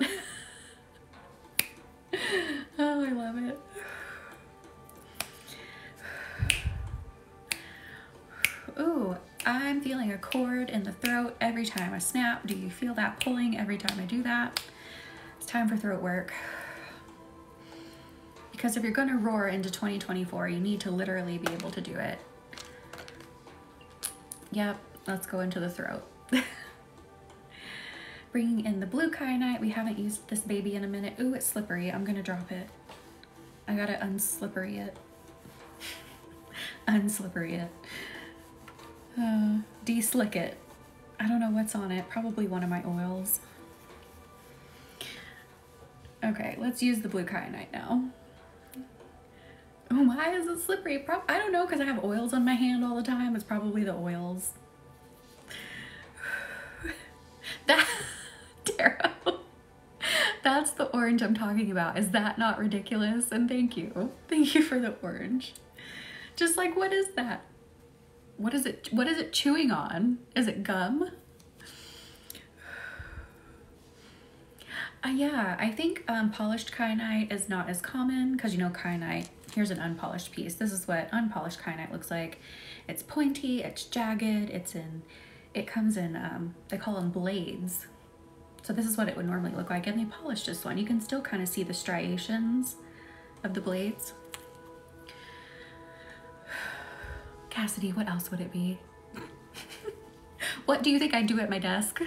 Oh, I love it. Ooh. I'm feeling a cord in the throat every time I snap. Do you feel that pulling every time I do that? It's time for throat work. Because if you're going to roar into 2024, you need to literally be able to do it. Yep, let's go into the throat. Bringing in the blue kyanite. We haven't used this baby in a minute. Ooh, it's slippery. I'm going to drop it. I got to unslippery it. Unslippery it. De-slick it. I don't know what's on it. Probably one of my oils. Okay, let's use the blue kyanite now. Oh, why is it slippery? I don't know, because I have oils on my hand all the time. It's probably the oils. That, Tarot, that's the orange I'm talking about. Is that not ridiculous? And thank you. Thank you for the orange. Just like, what is that? What is it chewing on? Is it gum? Yeah, I think polished kyanite is not as common because, you know, kyanite, here's an unpolished piece. This is what unpolished kyanite looks like. It's pointy, it's jagged, it comes in, they call them blades. So this is what it would normally look like. And they polished this one. You can still kind of see the striations of the blades. Cassidy, what else would it be? What do you think I do at my desk?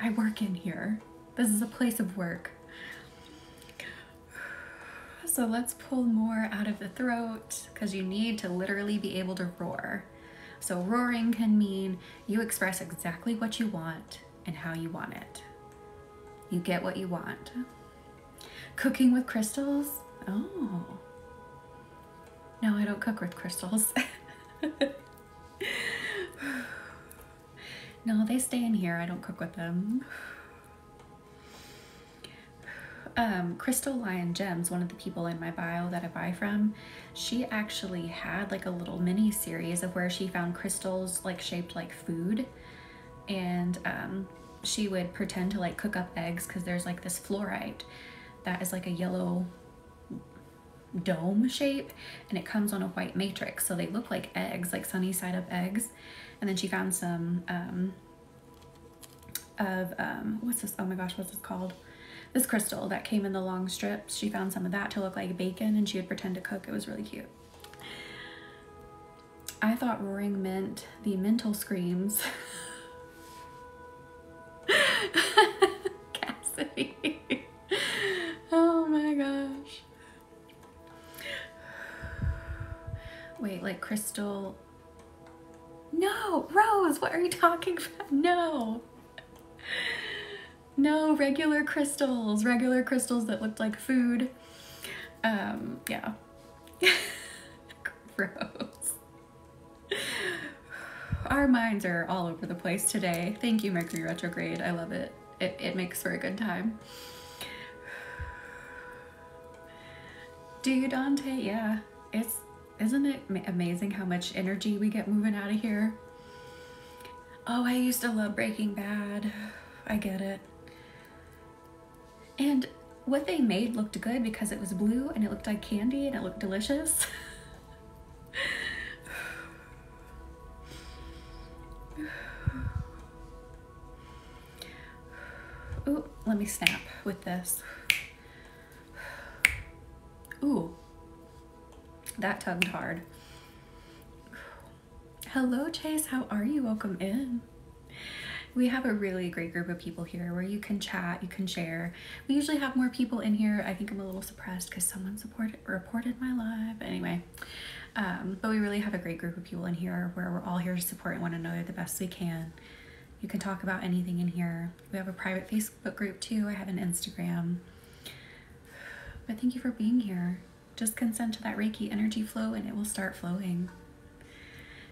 I work in here. This is a place of work. So let's pull more out of the throat because you need to literally be able to roar. So roaring can mean you express exactly what you want and how you want it. You get what you want. Cooking with crystals? Oh. No, I don't cook with crystals. No, they stay in here. I don't cook with them. Crystal Lion Gems, one of the people in my bio that I buy from, she actually had like a little mini series of where she found crystals like shaped like food, and she would pretend to like cook up eggs, because there's like this fluorite that is like a yellow dome shape, and it comes on a white matrix, so they look like eggs, like sunny side up eggs. And then she found some what's this, oh my gosh, what's this called, this crystal that came in the long strips. She found some of that to look like bacon, and she would pretend to cook. It was really cute. I thought roaring meant the mental screams. Cassidy. Oh my gosh. Wait, like crystal. No, Rose, what are you talking about? No. No, regular crystals that looked like food. Yeah. Gross. Our minds are all over the place today. Thank you, Mercury retrograde. I love it. It makes for a good time. Do you, Dante? Yeah. Isn't it amazing how much energy we get moving out of here? Oh, I used to love Breaking Bad. I get it. And what they made looked good because it was blue and it looked like candy and it looked delicious. Ooh, let me snap with this. Ooh, that tugged hard. Hello, Chase, how are you? Welcome in. We have a really great group of people here where you can chat, you can share. We usually have more people in here. I think I'm a little suppressed because someone reported my live. But anyway, but we really have a great group of people in here where we're all here to support one another the best we can. You can talk about anything in here. We have a private Facebook group too. I have an Instagram. But thank you for being here. Just consent to that Reiki energy flow and it will start flowing.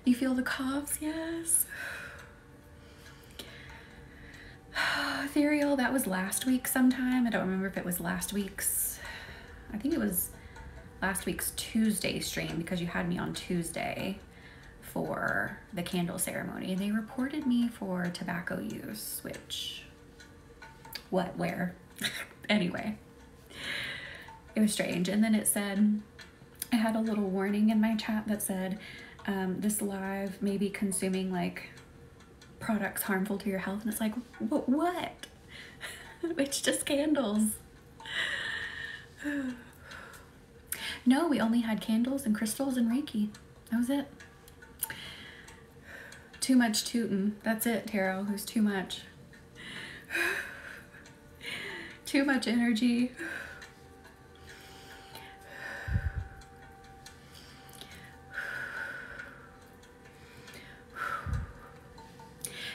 You feel the coughs? Yes. Ethereal, that was last week sometime. I don't remember if it was last week's. I think it was last week's Tuesday stream because you had me on Tuesday for the candle ceremony. They reported me for tobacco use, which, what, where? Anyway, it was strange. And then it said, I had a little warning in my chat that said, this live may be consuming like products harmful to your health. And it's like, what? It's just candles. No, we only had candles and crystals and Reiki. That was it. Too much tootin'. That's it, Tarot. It was too much. Too much energy.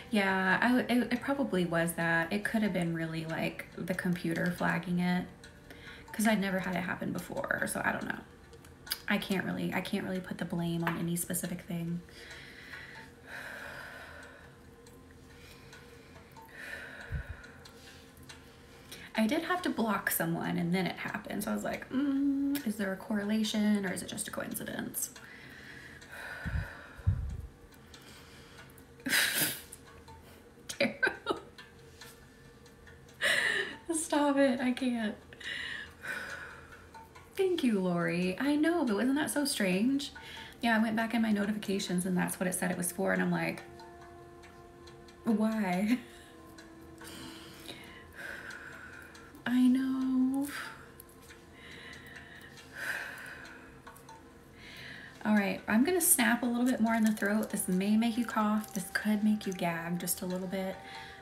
Yeah, it probably was that. It could have been really like the computer flagging it because I'd never had it happen before, so I don't know. I can't really put the blame on any specific thing. I did have to block someone and then it happened, so I was like, is there a correlation or is it just a coincidence? Stop it, I can't. Thank you, Lori. I know, but wasn't that so strange? Yeah, I went back in my notifications and that's what it said it was for, and I'm like, why? I know. All right, I'm gonna snap a little bit more in the throat. This may make you cough. This could make you gag just a little bit,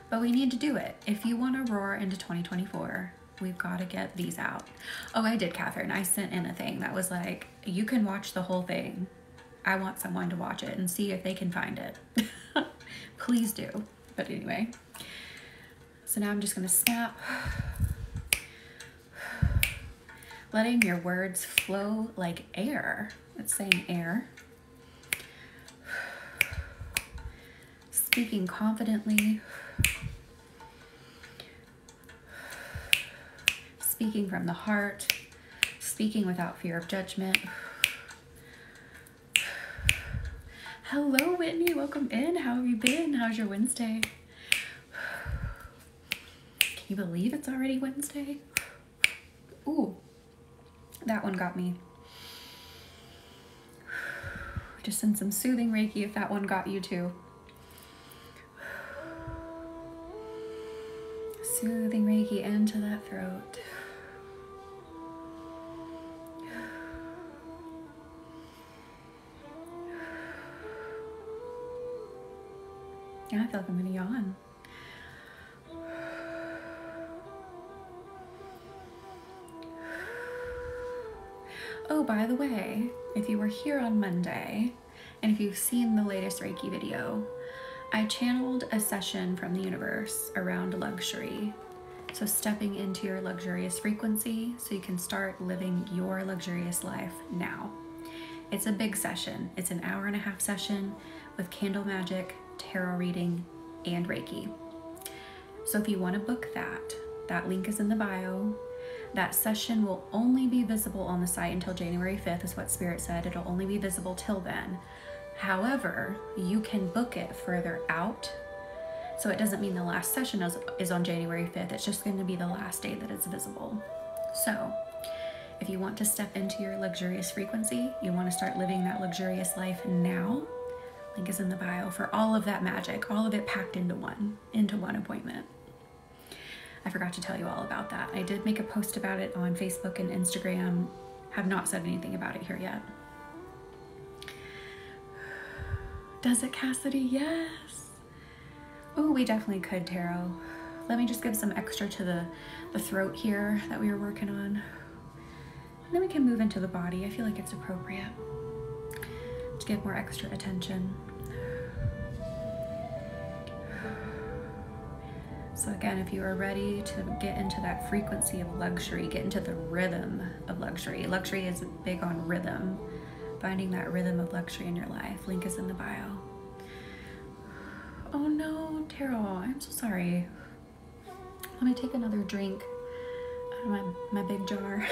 but we need to do it. If you wanna roar into 2024, we've gotta get these out. Oh, I did, Catherine. I sent in a thing that was like, you can watch the whole thing. I want someone to watch it and see if they can find it. Please do. But anyway, so now I'm just gonna snap. Letting your words flow like air. It's saying air. Speaking confidently. speaking from the heart, speaking without fear of judgment. Hello, Whitney. Welcome in. How have you been? How's your Wednesday? Can you believe it's already Wednesday? Ooh, that one got me. Just send some soothing Reiki if that one got you too. Soothing Reiki into that throat. Yeah, I feel like I'm gonna yawn. Oh, by the way, if you were here on Monday, and if you've seen the latest Reiki video, I channeled a session from the universe around luxury. So stepping into your luxurious frequency so you can start living your luxurious life now. It's a big session. It's an 1.5-hour session with candle magic, tarot reading, and Reiki. So if you want to book that link is in the bio. That session will only be visible on the site until January 5th is what Spirit said. It'll only be visible till then. However, you can book it further out. So it doesn't mean the last session is on January 5th. It's just going to be the last day that it's visible. So if you want to step into your luxurious frequency, you want to start living that luxurious life now, link is in the bio for all of that magic, all of it packed into one appointment. I forgot to tell you all about that. I did make a post about it on Facebook and Instagram. Have not said anything about it here yet. Does it, Cassidy? Yes. Oh, we definitely could, Tarot. Let me just give some extra to the throat here that we were working on. And then we can move into the body. I feel like it's appropriate to give more extra attention. So again, if you are ready to get into that frequency of luxury, get into the rhythm of luxury. Luxury is big on rhythm. Finding that rhythm of luxury in your life. Link is in the bio. Oh no, Tarot, I'm so sorry. Let me take another drink out of my big jar.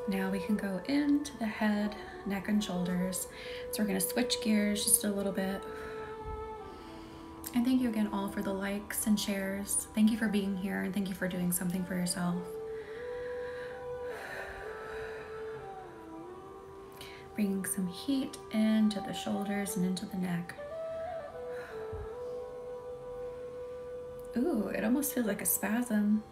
Now we can go into the head, neck, and shoulders. So we're gonna switch gears just a little bit. And thank you again all for the likes and shares. Thank you for being here and thank you for doing something for yourself. Bringing some heat into the shoulders and into the neck. Ooh, it almost feels like a spasm.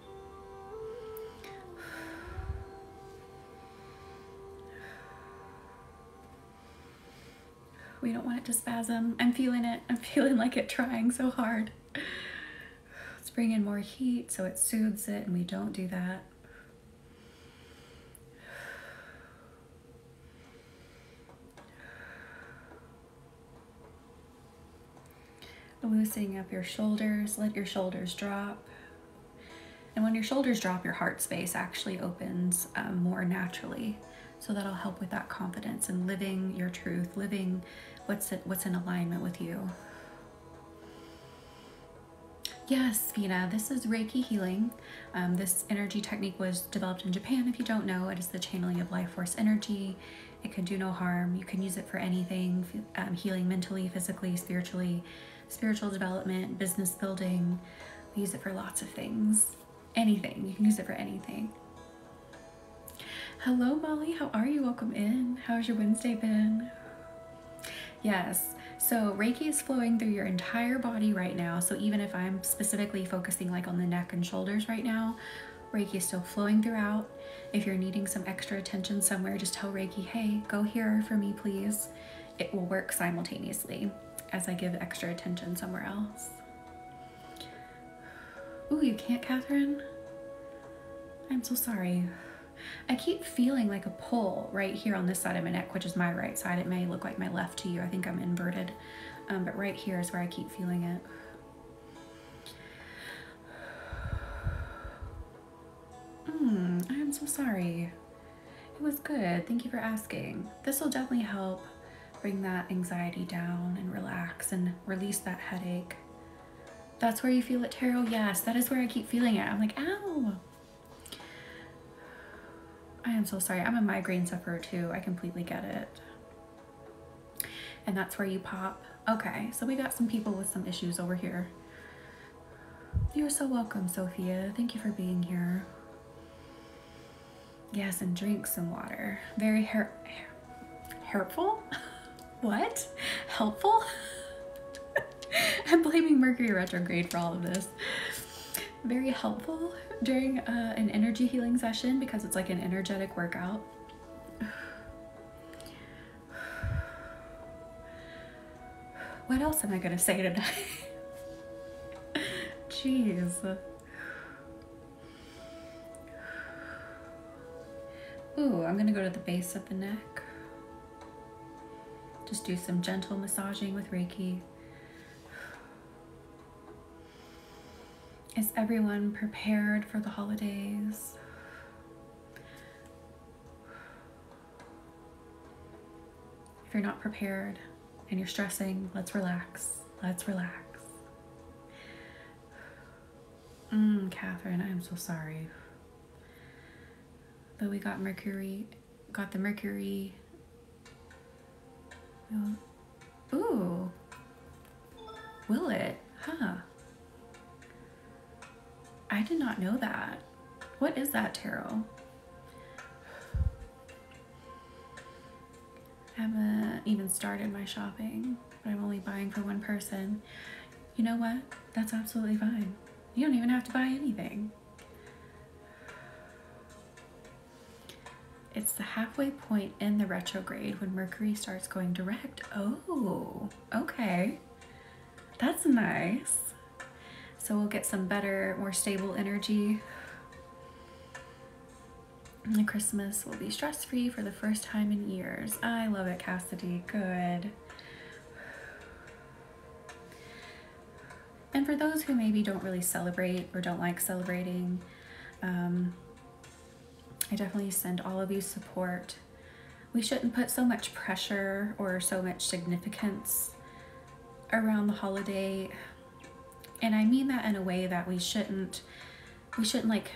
We don't want it to spasm. I'm feeling it. I'm feeling like it trying so hard. Let's bring in more heat so it soothes it and we don't do that. Loosening up your shoulders. Let your shoulders drop. And when your shoulders drop, your heart space actually opens more naturally. So that'll help with that confidence and living your truth, living what's in alignment with you. Yes, Vina, this is Reiki healing. This energy technique was developed in Japan. If you don't know, it is the channeling of life force energy. It can do no harm. You can use it for anything, healing mentally, physically, spiritually, spiritual development, business building. We use it for lots of things. Anything. You can use it for anything. Hello, Molly. How are you? Welcome in. How's your Wednesday been? Yes. So Reiki is flowing through your entire body right now. So even if I'm specifically focusing like on the neck and shoulders right now, Reiki is still flowing throughout. If you're needing some extra attention somewhere, just tell Reiki, hey, go here for me, please. It will work simultaneously as I give extra attention somewhere else. Ooh, you can't, Catherine? I'm so sorry. I keep feeling like a pull right here on this side of my neck, which is my right side. It may look like my left to you. I think I'm inverted. But right here is where I keep feeling it. I am so sorry. It was good. Thank you for asking. This will definitely help bring that anxiety down and relax and release that headache. That's where you feel it, tarot? Yes, that is where I keep feeling it. I'm like, ow. I am so sorry. I'm a migraine sufferer too. I completely get it. And that's where you pop. Okay, so we got some people with some issues over here. You're so welcome, Sophia. Thank you for being here. Yes, and drink some water. Very helpful? What? Helpful? I'm blaming Mercury retrograde for all of this. Very helpful during an energy healing session because it's like an energetic workout. What else am I gonna say tonight? Jeez. Ooh, I'm gonna go to the base of the neck. Just do some gentle massaging with Reiki. Is everyone prepared for the holidays? If you're not prepared and you're stressing, let's relax. Let's relax. Catherine, I'm so sorry. But we got Mercury, got the Mercury. Ooh. Will it? Huh. I did not know that. What is that, tarot? I haven't even started my shopping, but I'm only buying for one person. You know what? That's absolutely fine. You don't even have to buy anything. It's the halfway point in the retrograde when Mercury starts going direct. Oh, okay. That's nice. So we'll get some better, more stable energy. And Christmas will be stress-free for the first time in years. I love it, Cassidy. Good. And for those who maybe don't really celebrate or don't like celebrating, I definitely send all of you support. We shouldn't put so much pressure or so much significance around the holiday. And I mean that in a way that we shouldn't like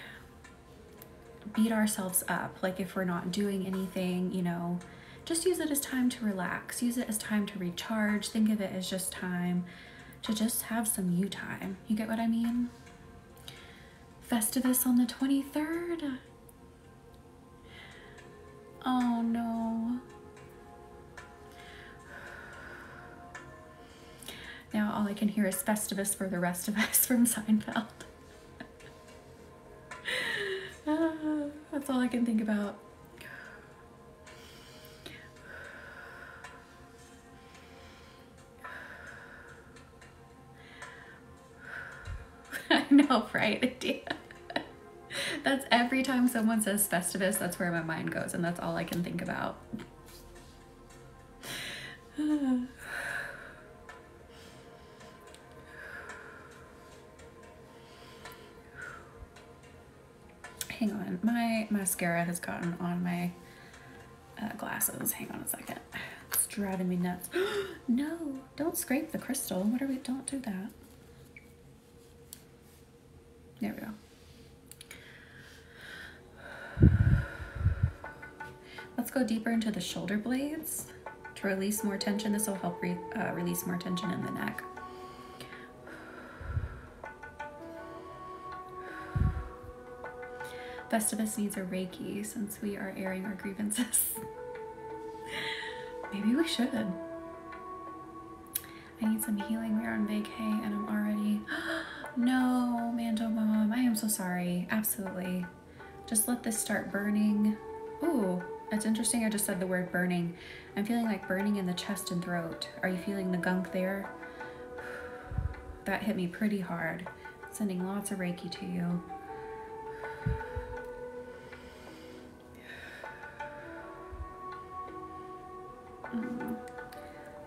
beat ourselves up. Like if we're not doing anything, you know, just use it as time to relax. Use it as time to recharge. Think of it as just time to just have some you time. You get what I mean? Festivus on the 23rd. Oh no. Now all I can hear is Festivus for the rest of us from Seinfeld. That's all I can think about. I know, right? That's every time someone says Festivus, that's where my mind goes, and that's all I can think about. Hang on, my mascara has gotten on my glasses. Hang on a second. It's driving me nuts. No, don't scrape the crystal. What are we? Don't do that. There we go. Let's go deeper into the shoulder blades to release more tension. This will help release more tension in the neck. Festivus needs a Reiki since we are airing our grievances. Maybe we should. I need some healing. We're on vacay and I'm already... No, Mando Mom, I am so sorry. Absolutely. Just let this start burning. Ooh, that's interesting. I just said the word burning. I'm feeling like burning in the chest and throat. Are you feeling the gunk there? That hit me pretty hard. Sending lots of Reiki to you.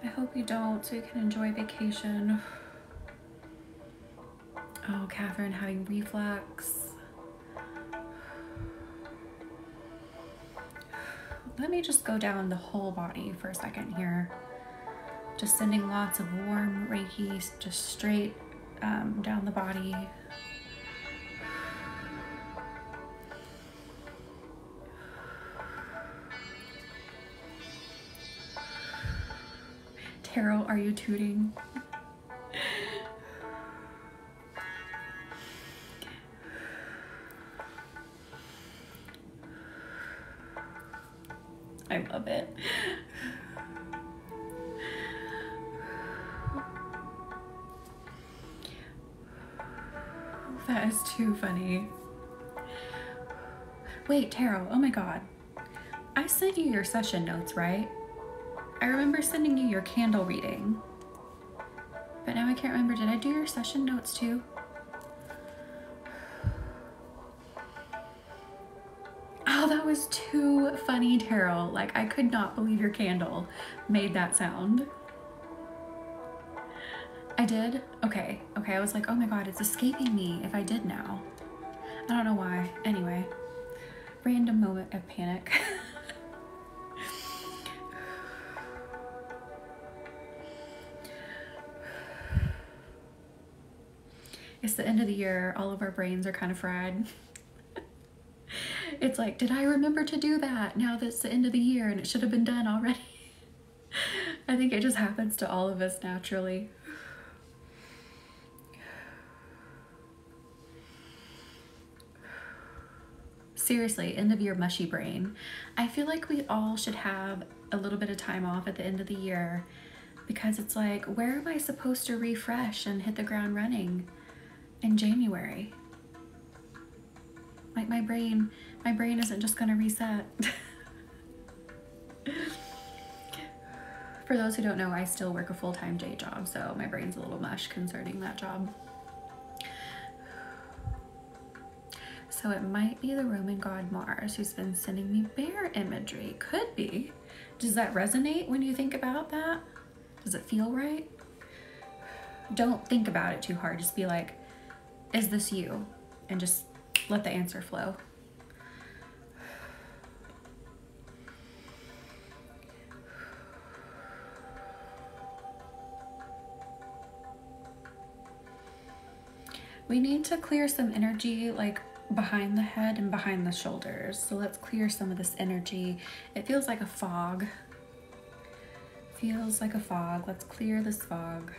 I hope you don't, so you can enjoy vacation. Oh, Catherine having reflux. let me just go down the whole body for a second here. Just sending lots of warm Reiki just straight down the body. Tarot, are you tooting? I love it. That is too funny. Wait, Tarot, oh my God. I sent you your session notes, right? I remember sending you your candle reading. But now I can't remember, did I do your session notes too? Oh, that was too funny, Tarot. Like, I could not believe your candle made that sound. I did? Okay, okay, I was like, oh my God, it's escaping me if I did now. I don't know why. Anyway, random moment of panic. It's the end of the year. All of our brains are kind of fried. It's like, did I remember to do that now that it's the end of the year and it should have been done already? I think it just happens to all of us naturally. Seriously, end of year mushy brain. I feel like we all should have a little bit of time off at the end of the year, because it's like, where am I supposed to refresh and hit the ground running in January? Like my brain isn't just gonna reset. For those who don't know, I still work a full-time day job, so my brain's a little mush concerning that job. So it might be the Roman god Mars who's been sending me bear imagery. Could be. Does that resonate when you think about that? Does it feel right? Don't think about it too hard. Just be like, is this you? And just let the answer flow. We need to clear some energy like behind the head and behind the shoulders. So let's clear some of this energy. It feels like a fog. Feels like a fog. Let's clear this fog.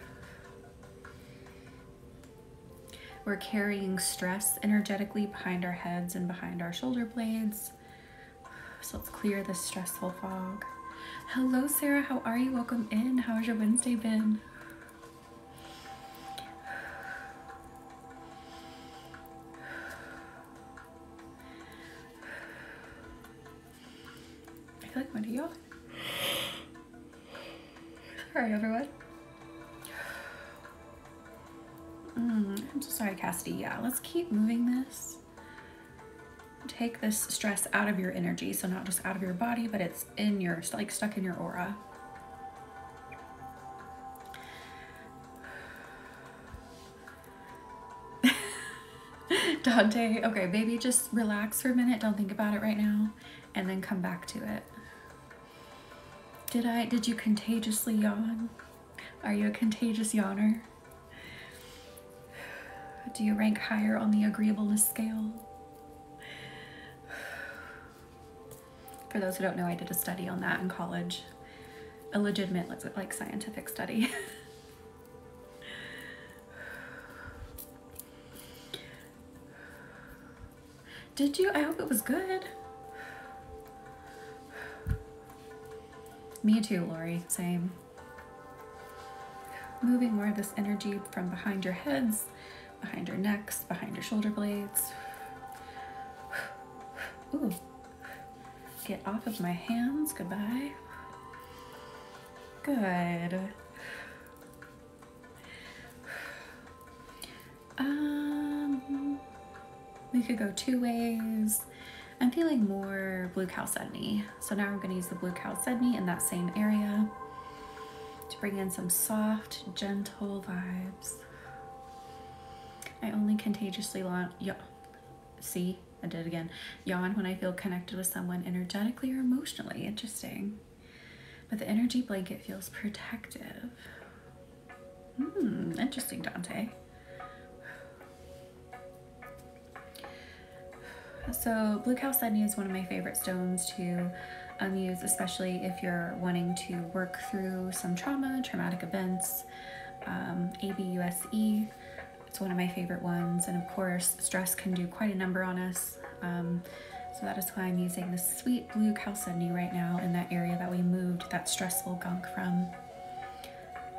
We're carrying stress energetically behind our heads and behind our shoulder blades. So let's clear this stressful fog. Hello, Sarah. How are you? Welcome in. How's your Wednesday been? I feel like I'm gonna yawn. Sorry, everyone. I'm so sorry, Cassidy. Yeah, let's keep moving this. Take this stress out of your energy. So not just out of your body, but it's in your, like stuck in your aura. Dante, okay, baby, just relax for a minute. Don't think about it right now. And then come back to it. Did you contagiously yawn? Are you a contagious yawner? Do you rank higher on the agreeableness scale? For those who don't know, I did a study on that in college. A legitimate, like scientific study. Did you? I hope it was good. Me too, Lori, same. Moving more of this energy from behind your heads, behind your necks, behind your shoulder blades. Ooh. Get off of my hands, goodbye. Good. We could go two ways. I'm feeling more blue chalcedony. So now I'm gonna use the blue chalcedony in that same area to bring in some soft, gentle vibes. I only contagiously see, I did it again. Yawn when I feel connected with someone energetically or emotionally. Interesting. But the energy blanket feels protective. Interesting, Dante. So blue chalcedony is one of my favorite stones to use, especially if you're wanting to work through some trauma, traumatic events, ABUSE. It's one of my favorite ones, and of course stress can do quite a number on us, so that is why I'm using this sweet blue chalcedony right now in that area that we moved that stressful gunk from.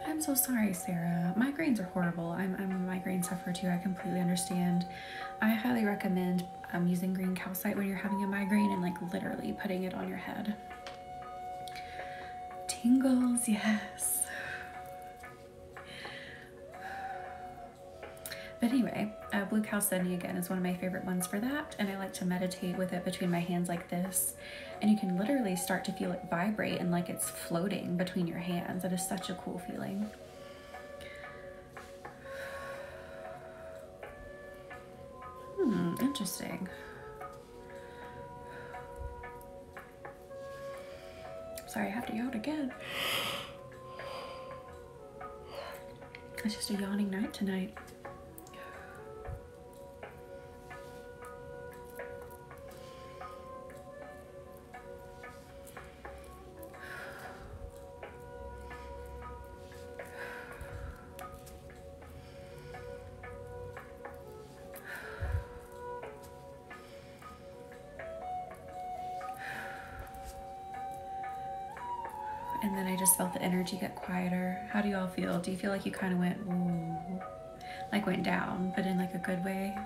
I'm so sorry, Sarah. Migraines are horrible. I'm a migraine sufferer too. I completely understand. I highly recommend using green calcite when you're having a migraine and like literally putting it on your head. Tingles, yes. But anyway, blue chalcedony again is one of my favorite ones for that, and I like to meditate with it between my hands like this, and you can literally start to feel it vibrate and like it's floating between your hands. It is such a cool feeling. Interesting. Sorry, I have to yawn again. It's just a yawning night tonight. And then I just felt the energy get quieter. How do you all feel? Do you feel like you kind of went, ooh, like went down, but in like a good way?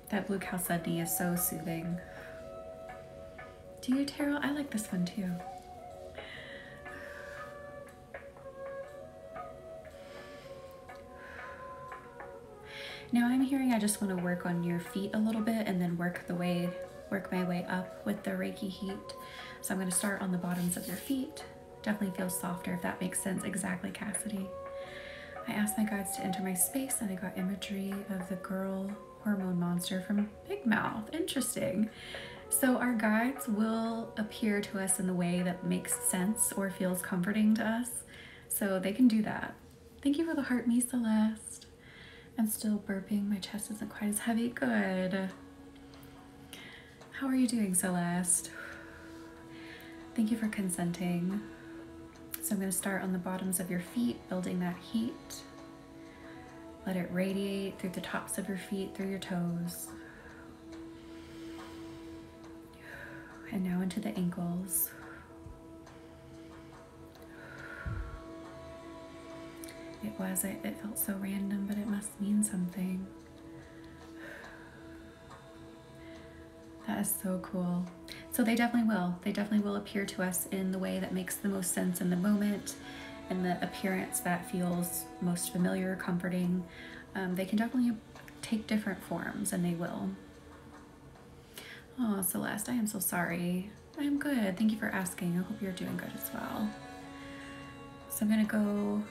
That blue chalcedony is so soothing. Do you, Tarot? I like this one too. Now I'm hearing I just want to work on your feet a little bit and then work my way up with the Reiki heat. So I'm going to start on the bottoms of your feet. Definitely feels softer, if that makes sense. Exactly, Cassidy. I asked my guides to enter my space and I got imagery of the girl hormone monster from Big Mouth. Interesting. So our guides will appear to us in the way that makes sense or feels comforting to us. So they can do that. Thank you for the heart, me, Celeste. I'm still burping. My chest isn't quite as heavy. Good. How are you doing, Celeste? Thank you for consenting. So I'm going to start on the bottoms of your feet, building that heat. Let it radiate through the tops of your feet, through your toes. And now into the ankles. It felt so random, but it must mean something. That is so cool. So they definitely will. They definitely will appear to us in the way that makes the most sense in the moment, and the appearance that feels most familiar, comforting. They can definitely take different forms, and they will. Oh, Celeste, I am so sorry. I'm good. Thank you for asking. I hope you're doing good as well. So I'm going to go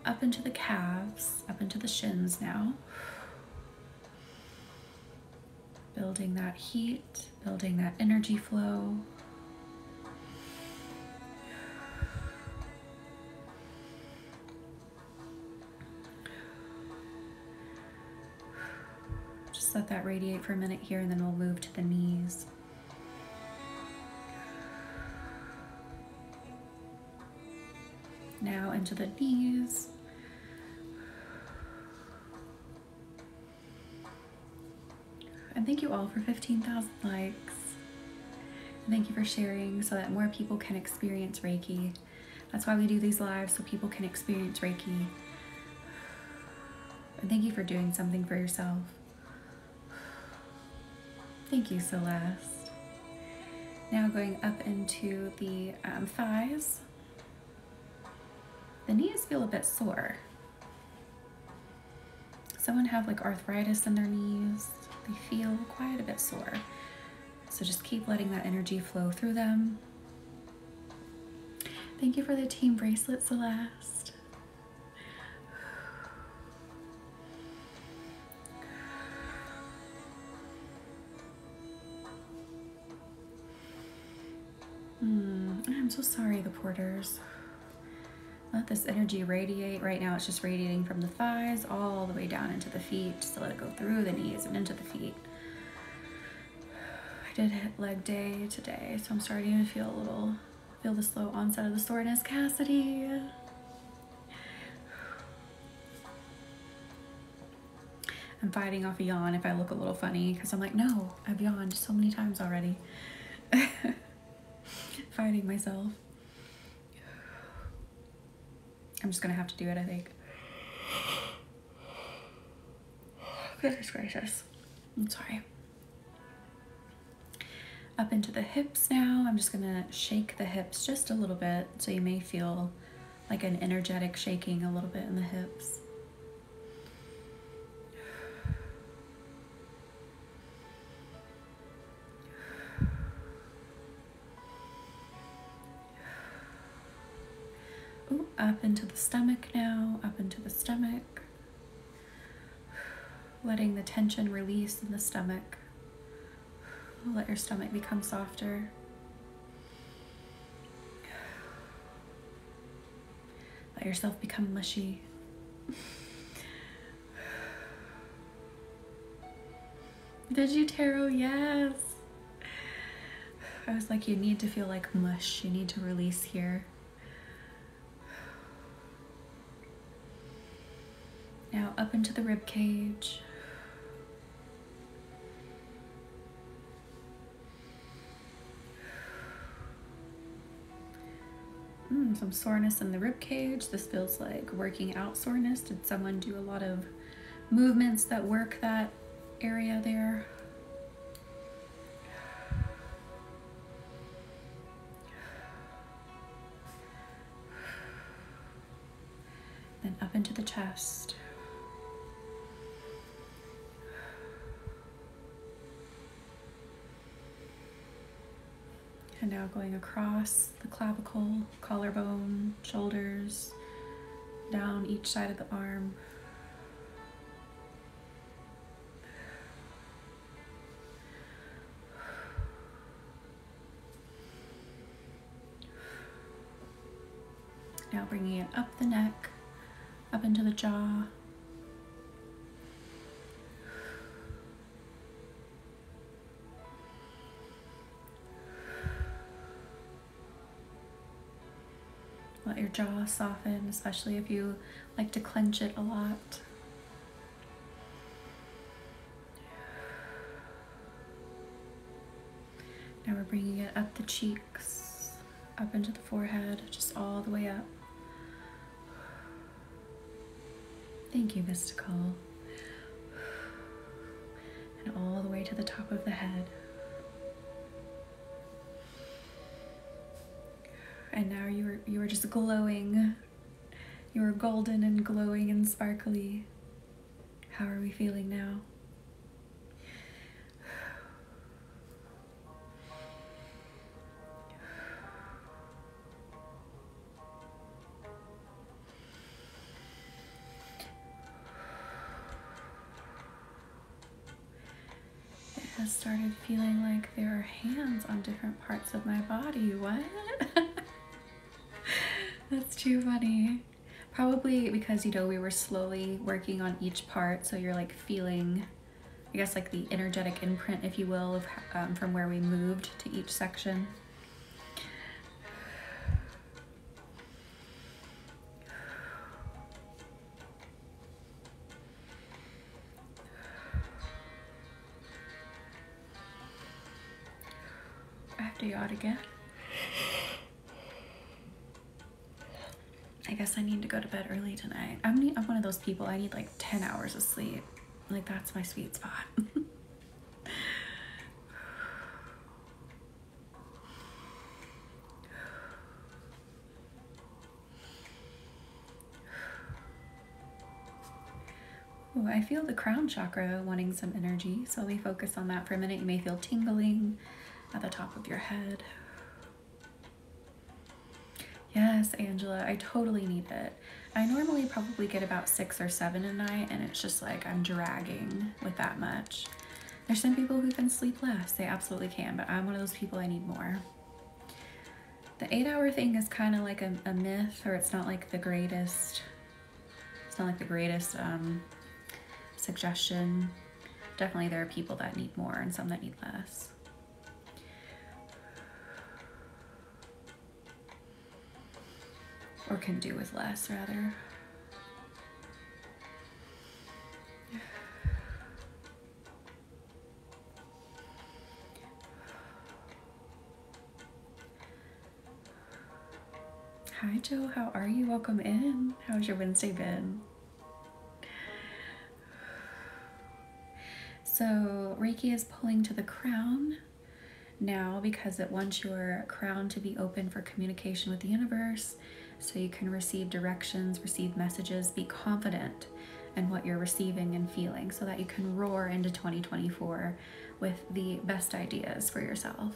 up into the calves, up into the shins now. Building that heat, building that energy flow. Just let that radiate for a minute here, and then we'll move to the knees. Now into the knees. And thank you all for 15,000 likes. And thank you for sharing so that more people can experience Reiki. That's why we do these lives, so people can experience Reiki. And thank you for doing something for yourself. Thank you, Celeste. Now going up into the thighs. The knees feel a bit sore. Someone have like arthritis in their knees. They feel quite a bit sore. So just keep letting that energy flow through them. Thank you for the team bracelet, Celeste. I'm so sorry, the porters. Let this energy radiate. Right now it's just radiating from the thighs all the way down into the feet. Just to let it go through the knees and into the feet. I did hit leg day today, so I'm starting to feel the slow onset of the soreness, Cassidy. I'm fighting off a yawn if I look a little funny, because I'm like, no, I've yawned so many times already. Fighting myself. I'm just gonna have to do it, I think. Goodness gracious. I'm sorry. Up into the hips now. I'm just gonna shake the hips just a little bit, so you may feel like an energetic shaking a little bit in the hips. Ooh, up into the stomach now, up into the stomach. Letting the tension release in the stomach. Let your stomach become softer. Let yourself become mushy. Did you, Tarot? Yes. I was like, you need to feel like mush. You need to release here. Now up into the rib cage. Some soreness in the rib cage. This feels like working out soreness. Did someone do a lot of movements that work that area there? Then up into the chest. And now going across the clavicle, collarbone, shoulders, down each side of the arm. Now bringing it up the neck, up into the jaw. Let your jaw soften, especially if you like to clench it a lot. Now we're bringing it up the cheeks, up into the forehead, just all the way up. Thank you, Mystical. And all the way to the top of the head. And now you are just glowing. You are golden and glowing and sparkly. How are we feeling now? It has started feeling like there are hands on different parts of my body. What? That's too funny. Probably because, you know, we were slowly working on each part, so you're like feeling, I guess, like the energetic imprint, if you will, of from where we moved to each section. I have to yawn again. I guess I need to go to bed early tonight. I'm one of those people, I need like 10 hours of sleep. Like, that's my sweet spot. Ooh, I feel the crown chakra wanting some energy, so we focus on that for a minute. You may feel tingling at the top of your head. Yes, Angela, I totally need it. I normally probably get about 6 or 7 a night, and it's just like I'm dragging with that much. There's some people who can sleep less. They absolutely can, but I'm one of those people, I need more. The 8-hour thing is kind of like a myth, or it's not like the greatest, suggestion. Definitely there are people that need more and some that need less. Or can do with less, rather. Hi Joe, how are you? Welcome in. How's your Wednesday been? So Reiki is pulling to the crown now because it wants your crown to be open for communication with the universe, so you can receive directions, receive messages, be confident in what you're receiving and feeling, so that you can roar into 2024 with the best ideas for yourself.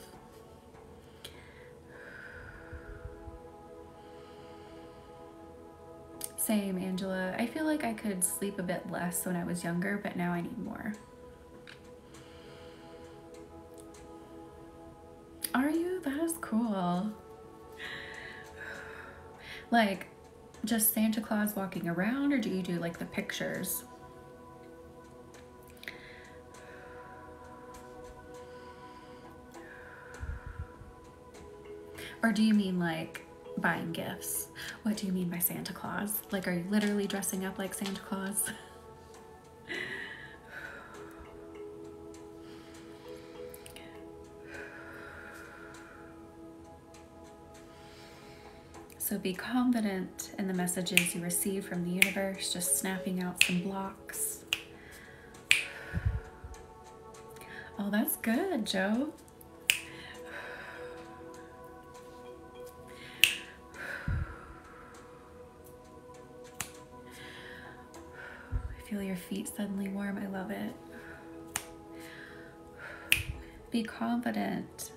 Same, Angela. I feel like I could sleep a bit less when I was younger, but now I need more. Are you? That is cool. Like, just Santa Claus walking around, or do you do like the pictures? Or do you mean like buying gifts? What do you mean by Santa Claus? Like, are you literally dressing up like Santa Claus? So be confident in the messages you receive from the universe, just snapping out some blocks. Oh, that's good, Joe. I feel your feet suddenly warm. I love it. Be confident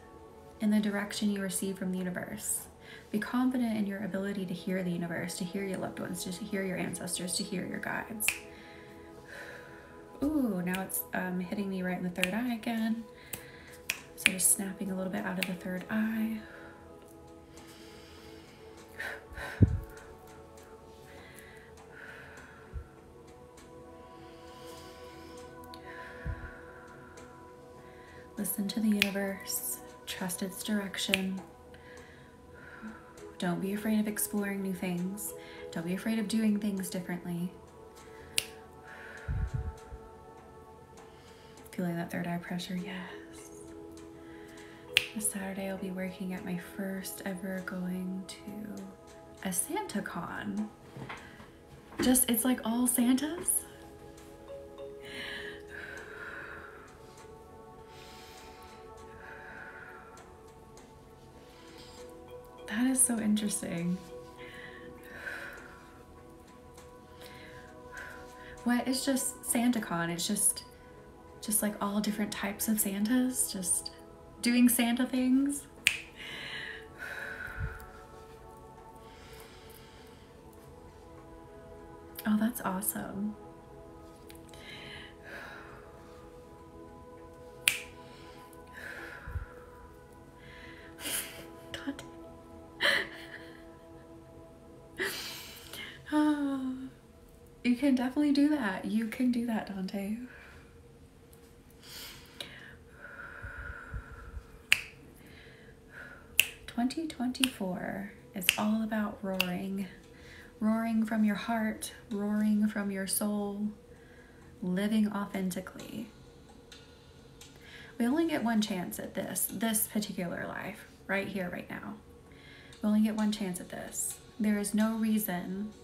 in the direction you receive from the universe. Be confident in your ability to hear the universe, to hear your loved ones, to hear your ancestors, to hear your guides. Ooh, now it's hitting me right in the third eye again. So just snapping a little bit out of the third eye. Listen to the universe, trust its direction. Don't be afraid of exploring new things. Don't be afraid of doing things differently. Feeling that third eye pressure, yes. This Saturday I'll be working at my first ever going to a Santa con. Just, it's like all Santas. That is so interesting. What is just SantaCon? It's just like all different types of Santas, just doing Santa things. Oh, that's awesome. Oh, you can definitely do that. You can do that, Dante. "2024 is all about roaring. Roaring from your heart, roaring from your soul, living authentically. We only get one chance at this particular life, right here, right now. We only get one chance at this. There is no reason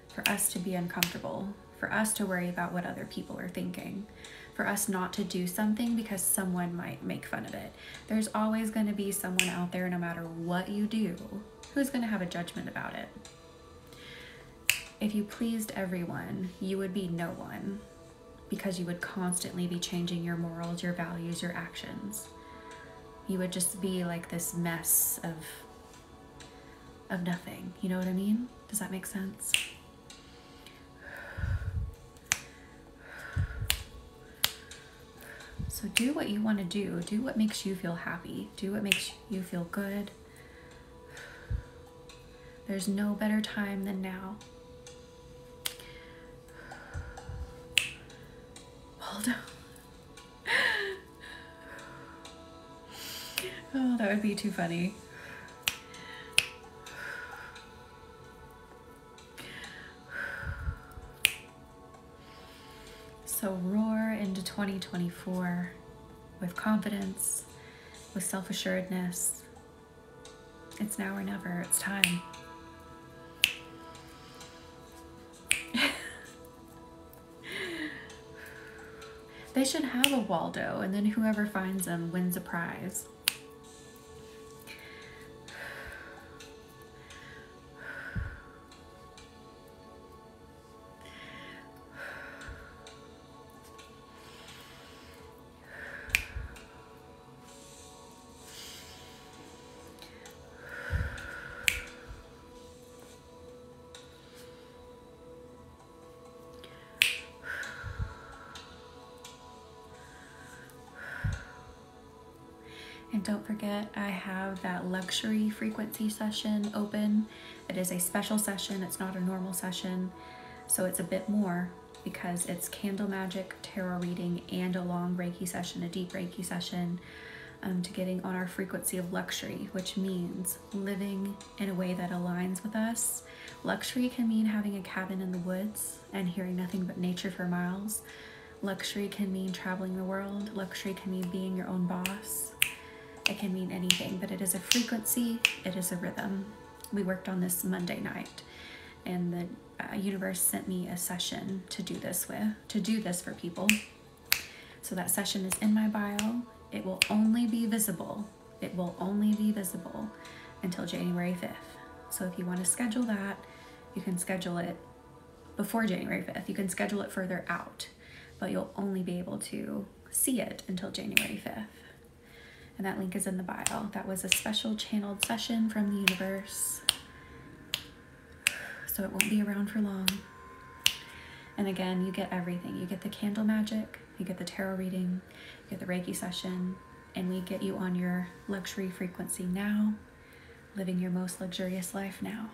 for us to be uncomfortable, for us to worry about what other people are thinking, for us not to do something because someone might make fun of it. There's always going to be someone out there, no matter what you do, who's going to have a judgment about it. If you pleased everyone, you would be no one, because you would constantly be changing your morals, your values, your actions. You would just be like this mess of nothing. You know what I mean? Does that make sense? So do what you want to do. Do what makes you feel happy. Do what makes you feel good. There's no better time than now. Waldo. Oh, that would be too funny. So roar into 2024 with confidence, with self-assuredness. It's now or never. It's time. They should have a Waldo, and then whoever finds them wins a prize. And don't forget, I have that luxury frequency session open. It is a special session. It's not a normal session. So it's a bit more because it's candle magic, tarot reading, and a long Reiki session, a deep Reiki session, to getting on our frequency of luxury, which means living in a way that aligns with us. Luxury can mean having a cabin in the woods and hearing nothing but nature for miles. Luxury can mean traveling the world. Luxury can mean being your own boss. It can mean anything, but it is a frequency, it is a rhythm. We worked on this Monday night, and the universe sent me a session to do this for people. So that session is in my bio. It will only be visible. It will only be visible until January 5th. So if you want to schedule that, you can schedule it before January 5th. You can schedule it further out, but you'll only be able to see it until January 5th. And that link is in the bio. That was a special channeled session from the universe. So it won't be around for long. And again, you get everything. You get the candle magic, you get the tarot reading, you get the Reiki session, and we get you on your luxury frequency now, living your most luxurious life now.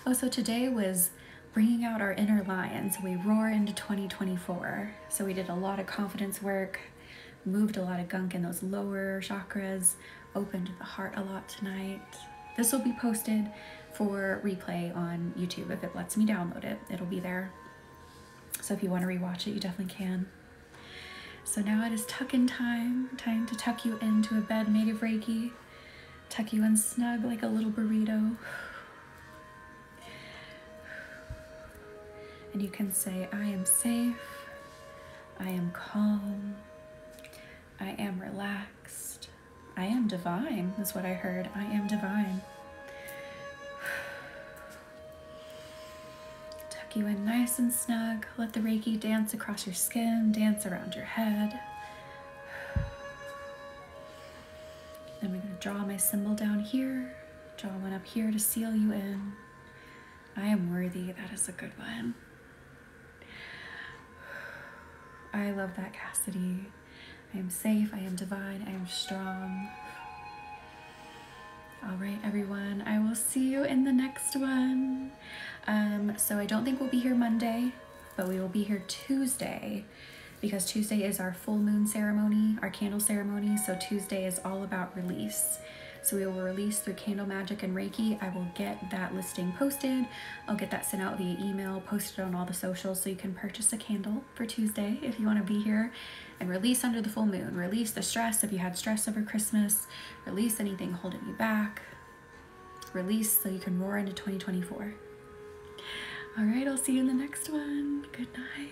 Oh, so today was bringing out our inner lion. So we roar into 2024. So we did a lot of confidence work, moved a lot of gunk in those lower chakras, opened the heart a lot tonight. This will be posted for replay on YouTube if it lets me download it. It'll be there. So if you want to rewatch it, you definitely can. So now it is tuck-in time. Time to tuck you into a bed made of Reiki. Tuck you in snug like a little burrito. And you can say, I am safe. I am calm. I am relaxed. I am divine, is what I heard. I am divine. Tuck you in nice and snug. Let the Reiki dance across your skin, dance around your head. Then I'm going to draw my symbol down here, draw one up here to seal you in. I am worthy. That is a good one. I love that, Cassidy. I am safe, I am divine, I am strong. All right, everyone, I will see you in the next one. So I don't think we'll be here Monday, but we will be here Tuesday, because Tuesday is our full moon ceremony, our candle ceremony. So Tuesday is all about release. So we will release through candle magic and Reiki. I will get that listing posted. I'll get that sent out via email, posted on all the socials, so you can purchase a candle for Tuesday if you want to be here and release under the full moon. Release the stress if you had stress over Christmas. Release anything holding you back. Release so you can roar into 2024. All right, I'll see you in the next one. Good night.